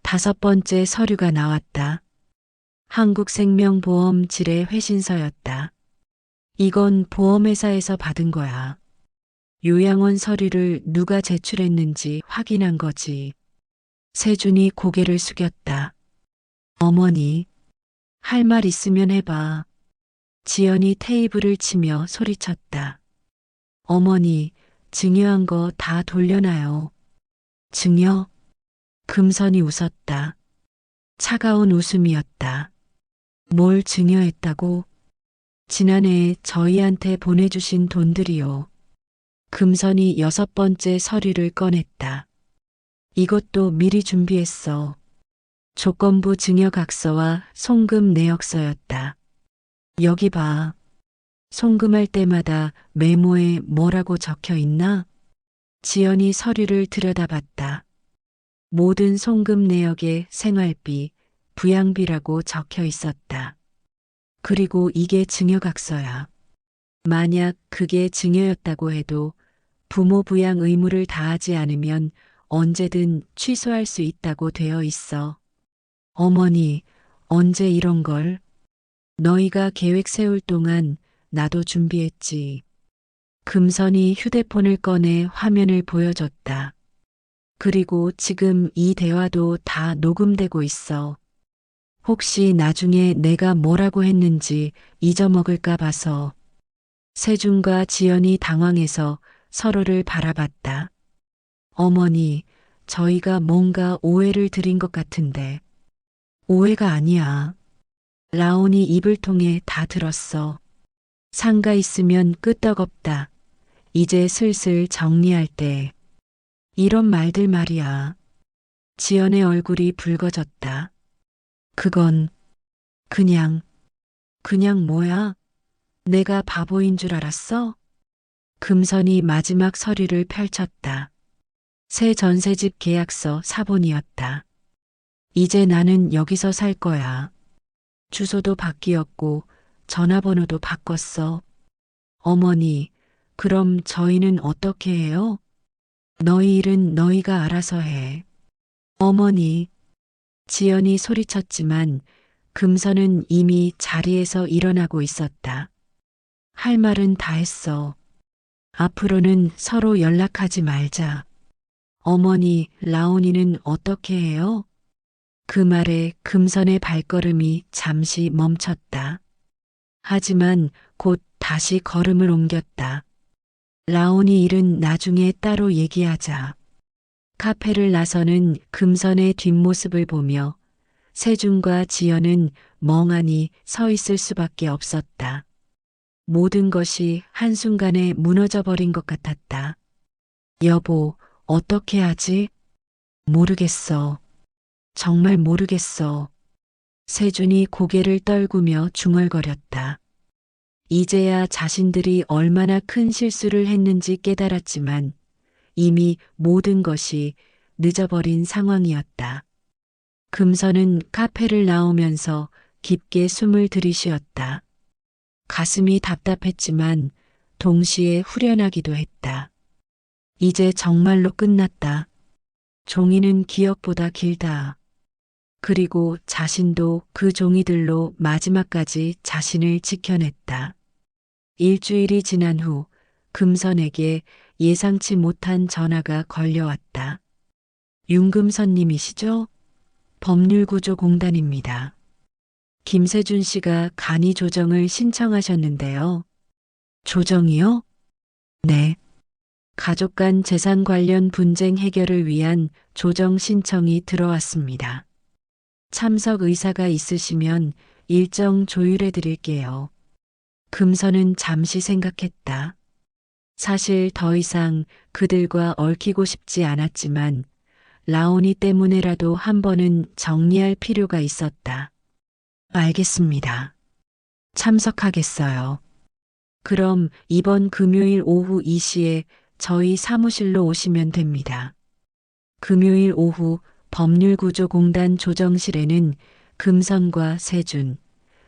다섯 번째 서류가 나왔다. 한국생명보험 지뢰 회신서였다. 이건 보험회사에서 받은 거야. 요양원 서류를 누가 제출했는지 확인한 거지. 세준이 고개를 숙였다. 어머니, 할 말 있으면 해봐. 지연이 테이블을 치며 소리쳤다. 어머니, 증여한 거 다 돌려놔요. 증여? 금선이 웃었다. 차가운 웃음이었다. 뭘 증여했다고? 지난해에 저희한테 보내주신 돈들이요. 금선이 여섯 번째 서류를 꺼냈다. 이것도 미리 준비했어. 조건부 증여각서와 송금 내역서였다. 여기 봐. 송금할 때마다 메모에 뭐라고 적혀 있나? 지연이 서류를 들여다봤다. 모든 송금 내역에 생활비, 부양비라고 적혀 있었다. 그리고 이게 증여각서야. 만약 그게 증여였다고 해도 부모 부양 의무를 다하지 않으면 언제든 취소할 수 있다고 되어 있어. 어머니, 언제 이런 걸? 너희가 계획 세울 동안 나도 준비했지. 금선이 휴대폰을 꺼내 화면을 보여줬다. 그리고 지금 이 대화도 다 녹음되고 있어. 혹시 나중에 내가 뭐라고 했는지 잊어먹을까 봐서. 세준과 지연이 당황해서 서로를 바라봤다. 어머니, 저희가 뭔가 오해를 드린 것 같은데. 오해가 아니야. 라온이 입을 통해 다 들었어. 상가 있으면 끄떡없다. 이제 슬슬 정리할 때. 이런 말들 말이야. 지연의 얼굴이 붉어졌다. 그건 그냥 뭐야? 내가 바보인 줄 알았어? 금선이 마지막 서류를 펼쳤다. 새 전세집 계약서 사본이었다. 이제 나는 여기서 살 거야. 주소도 바뀌었고 전화번호도 바꿨어. 어머니, 그럼 저희는 어떻게 해요? 너희 일은 너희가 알아서 해. 어머니, 지연이 소리쳤지만 금선은 이미 자리에서 일어나고 있었다. 할 말은 다 했어. 앞으로는 서로 연락하지 말자. 어머니, 라온이는 어떻게 해요? 그 말에 금선의 발걸음이 잠시 멈췄다. 하지만 곧 다시 걸음을 옮겼다. 라온이 일은 나중에 따로 얘기하자. 카페를 나서는 금선의 뒷모습을 보며 세준과 지연은 멍하니 서 있을 수밖에 없었다. 모든 것이 한순간에 무너져 버린 것 같았다. 여보, 어떻게 하지? 모르겠어. 정말 모르겠어. 세준이 고개를 떨구며 중얼거렸다. 이제야 자신들이 얼마나 큰 실수를 했는지 깨달았지만 이미 모든 것이 늦어버린 상황이었다. 금선은 카페를 나오면서 깊게 숨을 들이쉬었다. 가슴이 답답했지만 동시에 후련하기도 했다. 이제 정말로 끝났다. 종이는 기억보다 길다. 그리고 자신도 그 종이들로 마지막까지 자신을 지켜냈다. 일주일이 지난 후 금선에게 예상치 못한 전화가 걸려왔다. 윤금선님이시죠? 법률구조공단입니다. 김세준 씨가 간이 조정을 신청하셨는데요. 조정이요? 네. 가족 간 재산 관련 분쟁 해결을 위한 조정 신청이 들어왔습니다. 참석 의사가 있으시면 일정 조율해 드릴게요. 금선은 잠시 생각했다. 사실 더 이상 그들과 얽히고 싶지 않았지만 라온이 때문에라도 한 번은 정리할 필요가 있었다. 알겠습니다. 참석하겠어요. 그럼 이번 금요일 오후 2시에 저희 사무실로 오시면 됩니다. 금요일 오후 법률구조공단 조정실에는 금선과 세준,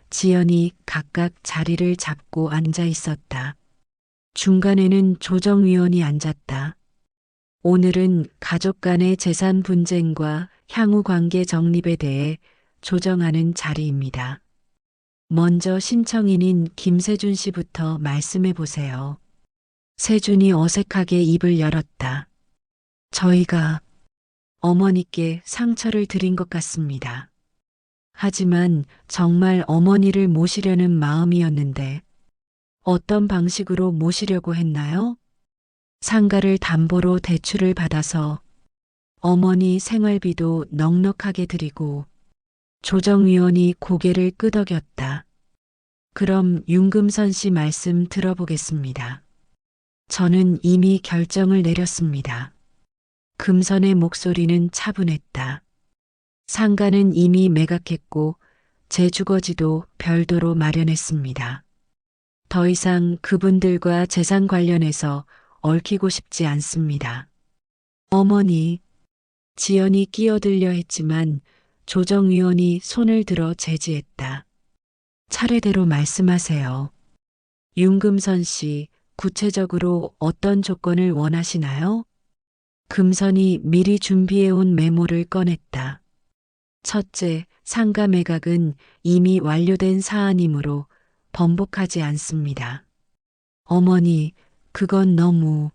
지연이 각각 자리를 잡고 앉아 있었다. 중간에는 조정위원이 앉았다. 오늘은 가족 간의 재산 분쟁과 향후 관계 정립에 대해 조정하는 자리입니다. 먼저 신청인인 김세준 씨부터 말씀해 보세요. 세준이 어색하게 입을 열었다. 저희가 어머니께 상처를 드린 것 같습니다. 하지만 정말 어머니를 모시려는 마음이었는데 어떤 방식으로 모시려고 했나요? 상가를 담보로 대출을 받아서 어머니 생활비도 넉넉하게 드리고 조정위원이 고개를 끄덕였다. 그럼 윤금선 씨 말씀 들어보겠습니다. 저는 이미 결정을 내렸습니다. 금선의 목소리는 차분했다. 상가는 이미 매각했고 제 주거지도 별도로 마련했습니다. 더 이상 그분들과 재산 관련해서 얽히고 싶지 않습니다. 어머니, 지연이 끼어들려 했지만 조정위원이 손을 들어 제지했다. 차례대로 말씀하세요. 윤금선 씨, 구체적으로 어떤 조건을 원하시나요? 금선이 미리 준비해온 메모를 꺼냈다. 첫째, 상가 매각은 이미 완료된 사안이므로 번복하지 않습니다. 어머니, 그건 너무.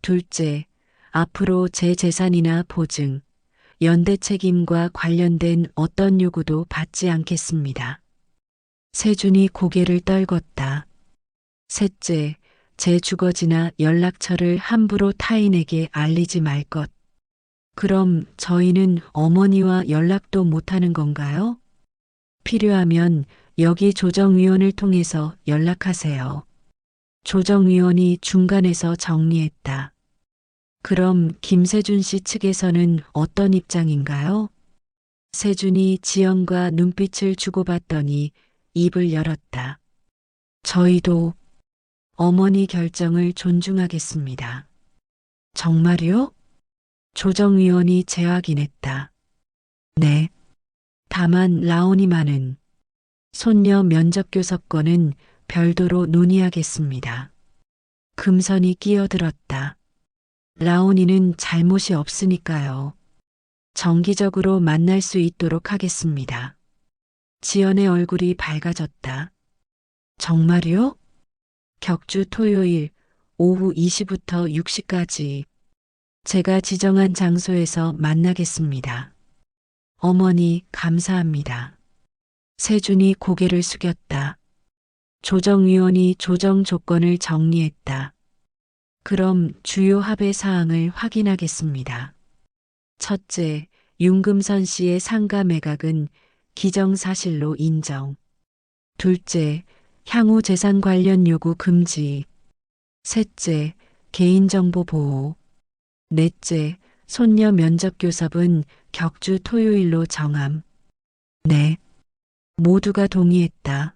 둘째, 앞으로 제 재산이나 보증, 연대 책임과 관련된 어떤 요구도 받지 않겠습니다. 세준이 고개를 떨궜다. 셋째, 제 주거지나 연락처를 함부로 타인에게 알리지 말 것. 그럼 저희는 어머니와 연락도 못하는 건가요? 필요하면 여기 조정위원을 통해서 연락하세요. 조정위원이 중간에서 정리했다. 그럼 김세준 씨 측에서는 어떤 입장인가요? 세준이 지연과 눈빛을 주고받더니 입을 열었다. 저희도 어머니 결정을 존중하겠습니다. 정말요? 조정위원이 재확인했다. 네. 다만 라온이만은 손녀 면접교섭권은 별도로 논의하겠습니다. 금선이 끼어들었다. 라온이는 잘못이 없으니까요. 정기적으로 만날 수 있도록 하겠습니다. 지연의 얼굴이 밝아졌다. 정말요? 격주 토요일 오후 2시부터 6시까지 제가 지정한 장소에서 만나겠습니다. 어머니, 감사합니다. 세준이 고개를 숙였다. 조정위원이 조정 조건을 정리했다. 그럼 주요 합의 사항을 확인하겠습니다. 첫째, 윤금선 씨의 상가 매각은 기정사실로 인정. 둘째, 향후 재산 관련 요구 금지. 셋째, 개인정보 보호. 넷째, 손녀 면접 교섭은 격주 토요일로 정함. 네, 모두가 동의했다.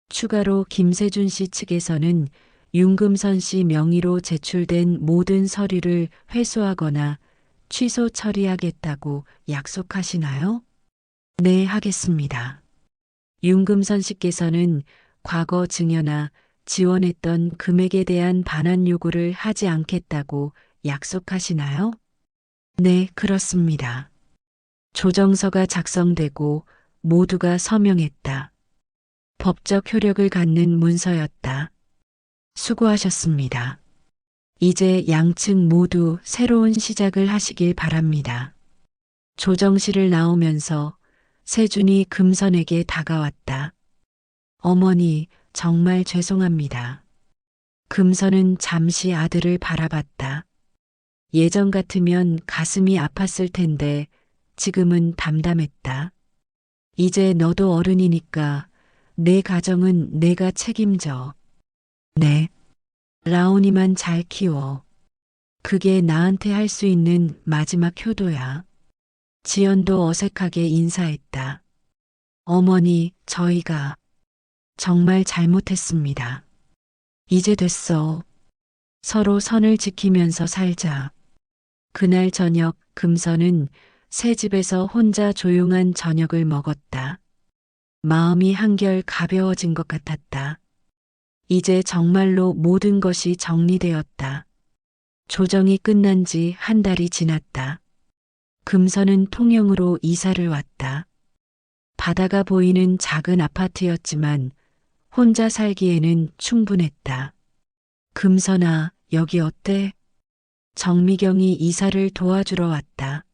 추가로 김세준 씨 측에서는 윤금선 씨 명의로 제출된 모든 서류를 회수하거나 취소 처리하겠다고 약속하시나요? 네, 하겠습니다. 윤금선 씨께서는 과거 증여나 지원했던 금액에 대한 반환 요구를 하지 않겠다고 약속하시나요? 네, 그렇습니다. 조정서가 작성되고 모두가 서명했다. 법적 효력을 갖는 문서였다. 수고하셨습니다. 이제 양측 모두 새로운 시작을 하시길 바랍니다. 조정실을 나오면서 세준이 금선에게 다가왔다. 어머니, 정말 죄송합니다. 금선은 잠시 아들을 바라봤다. 예전 같으면 가슴이 아팠을 텐데 지금은 담담했다. 이제 너도 어른이니까 내 가정은 내가 책임져. 네. 라온이만 잘 키워. 그게 나한테 할 수 있는 마지막 효도야. 지연도 어색하게 인사했다. 어머니, 저희가 정말 잘못했습니다. 이제 됐어. 서로 선을 지키면서 살자. 그날 저녁 금선은 새 집에서 혼자 조용한 저녁을 먹었다. 마음이 한결 가벼워진 것 같았다. 이제 정말로 모든 것이 정리되었다. 조정이 끝난 지 한 달이 지났다. 금선은 통영으로 이사를 왔다. 바다가 보이는 작은 아파트였지만 혼자 살기에는 충분했다. 금선아, 여기 어때? 정미경이 이사를 도와주러 왔다.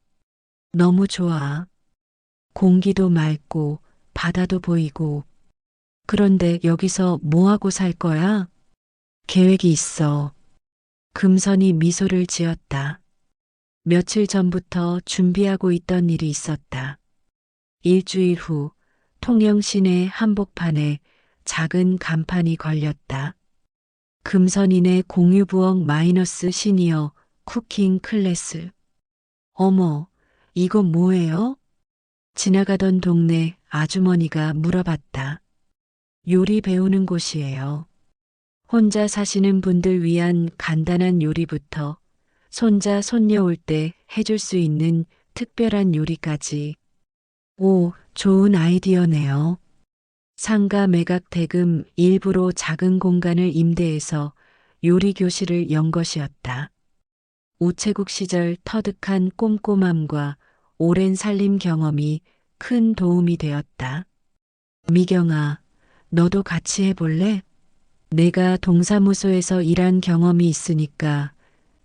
너무 좋아. 공기도 맑고 바다도 보이고. 그런데 여기서 뭐하고 살 거야? 계획이 있어. 금선이 미소를 지었다. 며칠 전부터 준비하고 있던 일이 있었다. 일주일 후 통영 시내 한복판에 작은 간판이 걸렸다. 금선인의 공유부엌 마이너스 시니어 쿠킹 클래스. 어머, 이거 뭐예요? 지나가던 동네 아주머니가 물어봤다. 요리 배우는 곳이에요. 혼자 사시는 분들 위한 간단한 요리부터 손자, 손녀 올 때 해줄 수 있는 특별한 요리까지. 오, 좋은 아이디어네요. 상가 매각 대금 일부로 작은 공간을 임대해서 요리 교실을 연 것이었다. 우체국 시절 터득한 꼼꼼함과 오랜 살림 경험이 큰 도움이 되었다. 미경아, 너도 같이 해볼래? 내가 동사무소에서 일한 경험이 있으니까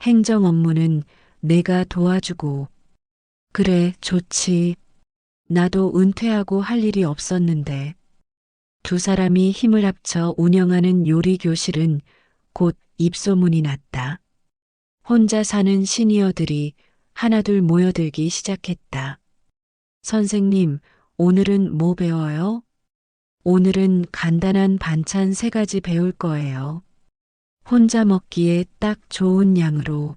행정 업무는 내가 도와주고. 그래, 좋지. 나도 은퇴하고 할 일이 없었는데. 두 사람이 힘을 합쳐 운영하는 요리 교실은 곧 입소문이 났다. 혼자 사는 시니어들이 하나둘 모여들기 시작했다. 선생님, 오늘은 뭐 배워요? 오늘은 간단한 반찬 3가지 배울 거예요. 혼자 먹기에 딱 좋은 양으로.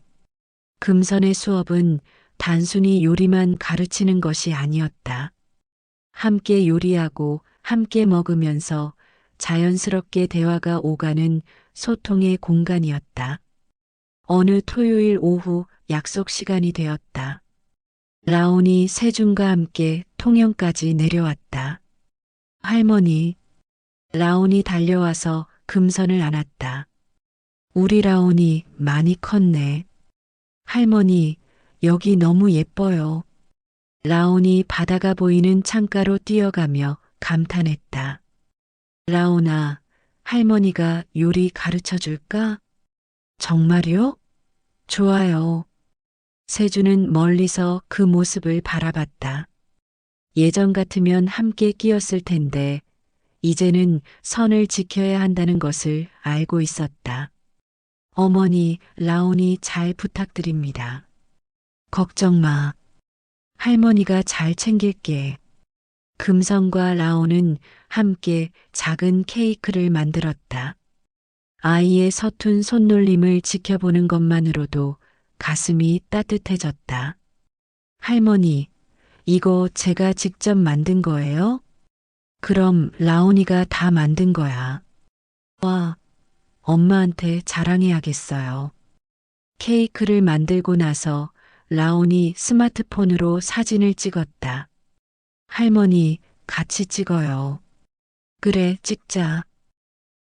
금선의 수업은 단순히 요리만 가르치는 것이 아니었다. 함께 요리하고 함께 먹으면서 자연스럽게 대화가 오가는 소통의 공간이었다. 어느 토요일 오후 약속 시간이 되었다. 라온이 세준과 함께 통영까지 내려왔다. 할머니, 라온이 달려와서 금선을 안았다. 우리 라온이 많이 컸네. 할머니, 여기 너무 예뻐요. 라온이 바다가 보이는 창가로 뛰어가며 감탄했다. 라온아, 할머니가 요리 가르쳐 줄까? 정말요? 좋아요. 세주는 멀리서 그 모습을 바라봤다. 예전 같으면 함께 끼었을 텐데 이제는 선을 지켜야 한다는 것을 알고 있었다. 어머니, 라온이 잘 부탁드립니다. 걱정 마. 할머니가 잘 챙길게. 금선과 라온은 함께 작은 케이크를 만들었다. 아이의 서툰 손놀림을 지켜보는 것만으로도 가슴이 따뜻해졌다. 할머니, 이거 제가 직접 만든 거예요? 그럼 라온이가 다 만든 거야. 와, 엄마한테 자랑해야겠어요. 케이크를 만들고 나서 라온이 스마트폰으로 사진을 찍었다. 할머니, 같이 찍어요. 그래, 찍자.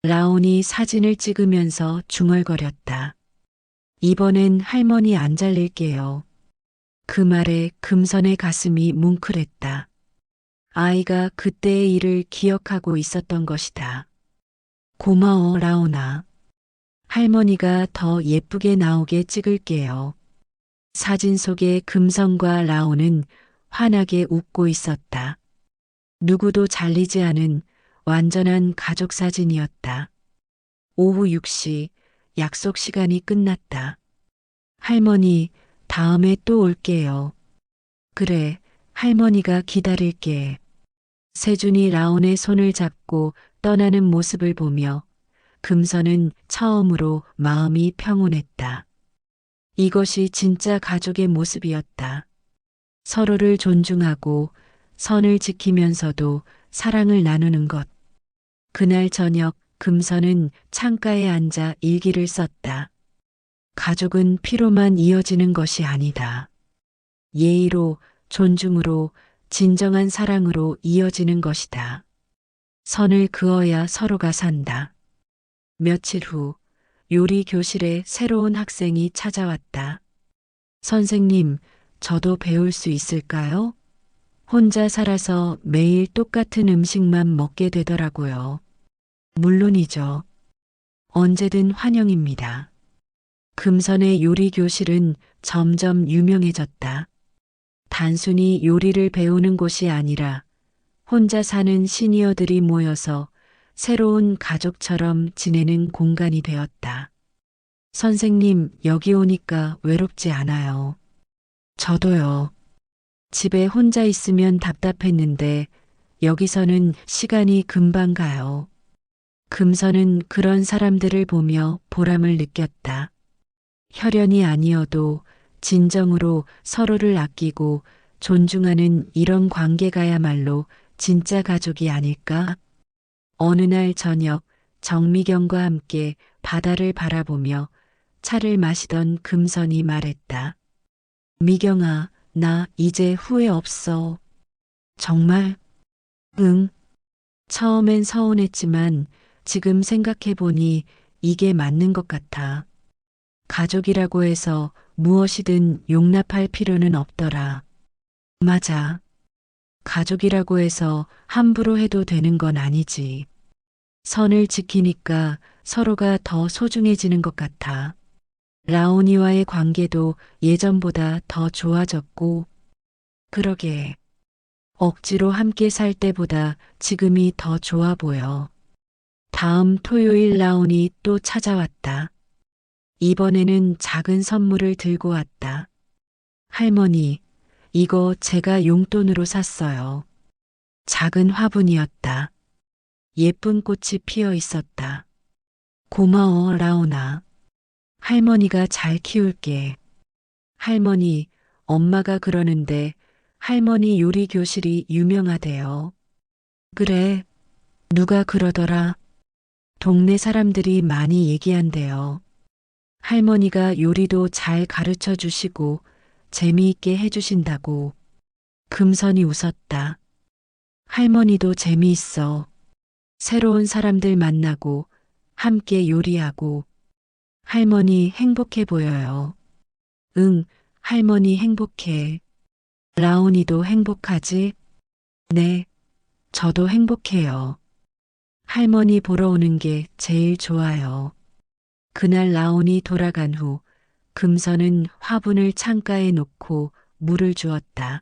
라온이 사진을 찍으면서 중얼거렸다. 이번엔 할머니 안 잘릴게요. 그 말에 금선의 가슴이 뭉클했다. 아이가 그때의 일을 기억하고 있었던 것이다. 고마워, 라온아. 할머니가 더 예쁘게 나오게 찍을게요. 사진 속의 금선과 라온은 환하게 웃고 있었다. 누구도 잘리지 않은 완전한 가족 사진이었다. 오후 6시 약속 시간이 끝났다. 할머니, 다음에 또 올게요. 그래, 할머니가 기다릴게. 세준이 라온의 손을 잡고 떠나는 모습을 보며 금선은 처음으로 마음이 평온했다. 이것이 진짜 가족의 모습이었다. 서로를 존중하고 선을 지키면서도 사랑을 나누는 것. 그날 저녁 금선은 창가에 앉아 일기를 썼다. 가족은 피로만 이어지는 것이 아니다. 예의로, 존중으로, 진정한 사랑으로 이어지는 것이다. 선을 그어야 서로가 산다. 며칠 후 요리 교실에 새로운 학생이 찾아왔다. 선생님, 저도 배울 수 있을까요? 혼자 살아서 매일 똑같은 음식만 먹게 되더라고요. 물론이죠. 언제든 환영입니다. 금선의 요리 교실은 점점 유명해졌다. 단순히 요리를 배우는 곳이 아니라 혼자 사는 시니어들이 모여서 새로운 가족처럼 지내는 공간이 되었다. 선생님, 여기 오니까 외롭지 않아요. 저도요. 집에 혼자 있으면 답답했는데 여기서는 시간이 금방 가요. 금선은 그런 사람들을 보며 보람을 느꼈다. 혈연이 아니어도 진정으로 서로를 아끼고 존중하는 이런 관계가야말로 진짜 가족이 아닐까? 어느 날 저녁 정미경과 함께 바다를 바라보며 차를 마시던 금선이 말했다. 미경아, 나 이제 후회 없어. 정말? 응. 처음엔 서운했지만 지금 생각해보니 이게 맞는 것 같아. 가족이라고 해서 무엇이든 용납할 필요는 없더라. 맞아. 가족이라고 해서 함부로 해도 되는 건 아니지. 선을 지키니까 서로가 더 소중해지는 것 같아. 라온이와의 관계도 예전보다 더 좋아졌고, 그러게. 억지로 함께 살 때보다 지금이 더 좋아 보여. 다음 토요일 라온이 또 찾아왔다. 이번에는 작은 선물을 들고 왔다. 할머니, 이거 제가 용돈으로 샀어요. 작은 화분이었다. 예쁜 꽃이 피어 있었다. 고마워, 라온아. 할머니가 잘 키울게. 할머니, 엄마가 그러는데 할머니 요리 교실이 유명하대요. 그래, 누가 그러더라. 동네 사람들이 많이 얘기한대요. 할머니가 요리도 잘 가르쳐 주시고 재미있게 해주신다고. 금선이 웃었다. 할머니도 재미있어. 새로운 사람들 만나고 함께 요리하고. 할머니 행복해 보여요. 응, 할머니 행복해. 라온이도 행복하지? 네, 저도 행복해요. 할머니 보러 오는 게 제일 좋아요. 그날 라온이 돌아간 후 금선은 화분을 창가에 놓고 물을 주었다.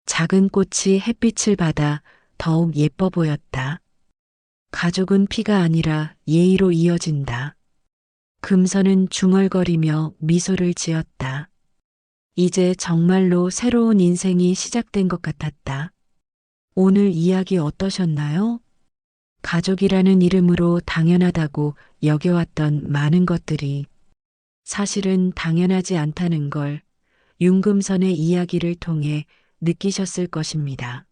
작은 꽃이 햇빛을 받아 더욱 예뻐 보였다. 가족은 피가 아니라 예의로 이어진다. 금선은 중얼거리며 미소를 지었다. 이제 정말로 새로운 인생이 시작된 것 같았다. 오늘 이야기 어떠셨나요? 가족이라는 이름으로 당연하다고 여겨왔던 많은 것들이 사실은 당연하지 않다는 걸 윤금선의 이야기를 통해 느끼셨을 것입니다.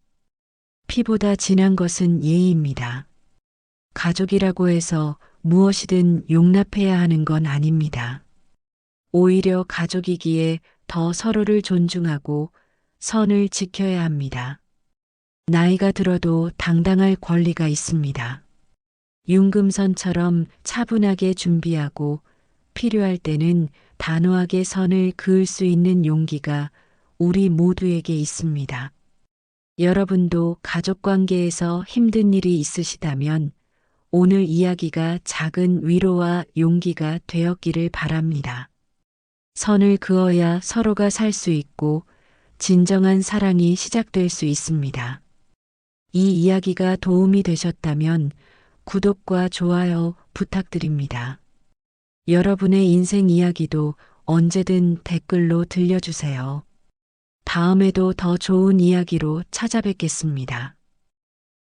피보다 진한 것은 예의입니다. 가족이라고 해서 무엇이든 용납해야 하는 건 아닙니다. 오히려 가족이기에 더 서로를 존중하고 선을 지켜야 합니다. 나이가 들어도 당당할 권리가 있습니다. 윤금선처럼 차분하게 준비하고 필요할 때는 단호하게 선을 그을 수 있는 용기가 우리 모두에게 있습니다. 여러분도 가족 관계에서 힘든 일이 있으시다면 오늘 이야기가 작은 위로와 용기가 되었기를 바랍니다. 선을 그어야 서로가 살 수 있고 진정한 사랑이 시작될 수 있습니다. 이 이야기가 도움이 되셨다면 구독과 좋아요 부탁드립니다. 여러분의 인생 이야기도 언제든 댓글로 들려주세요. 다음에도 더 좋은 이야기로 찾아뵙겠습니다.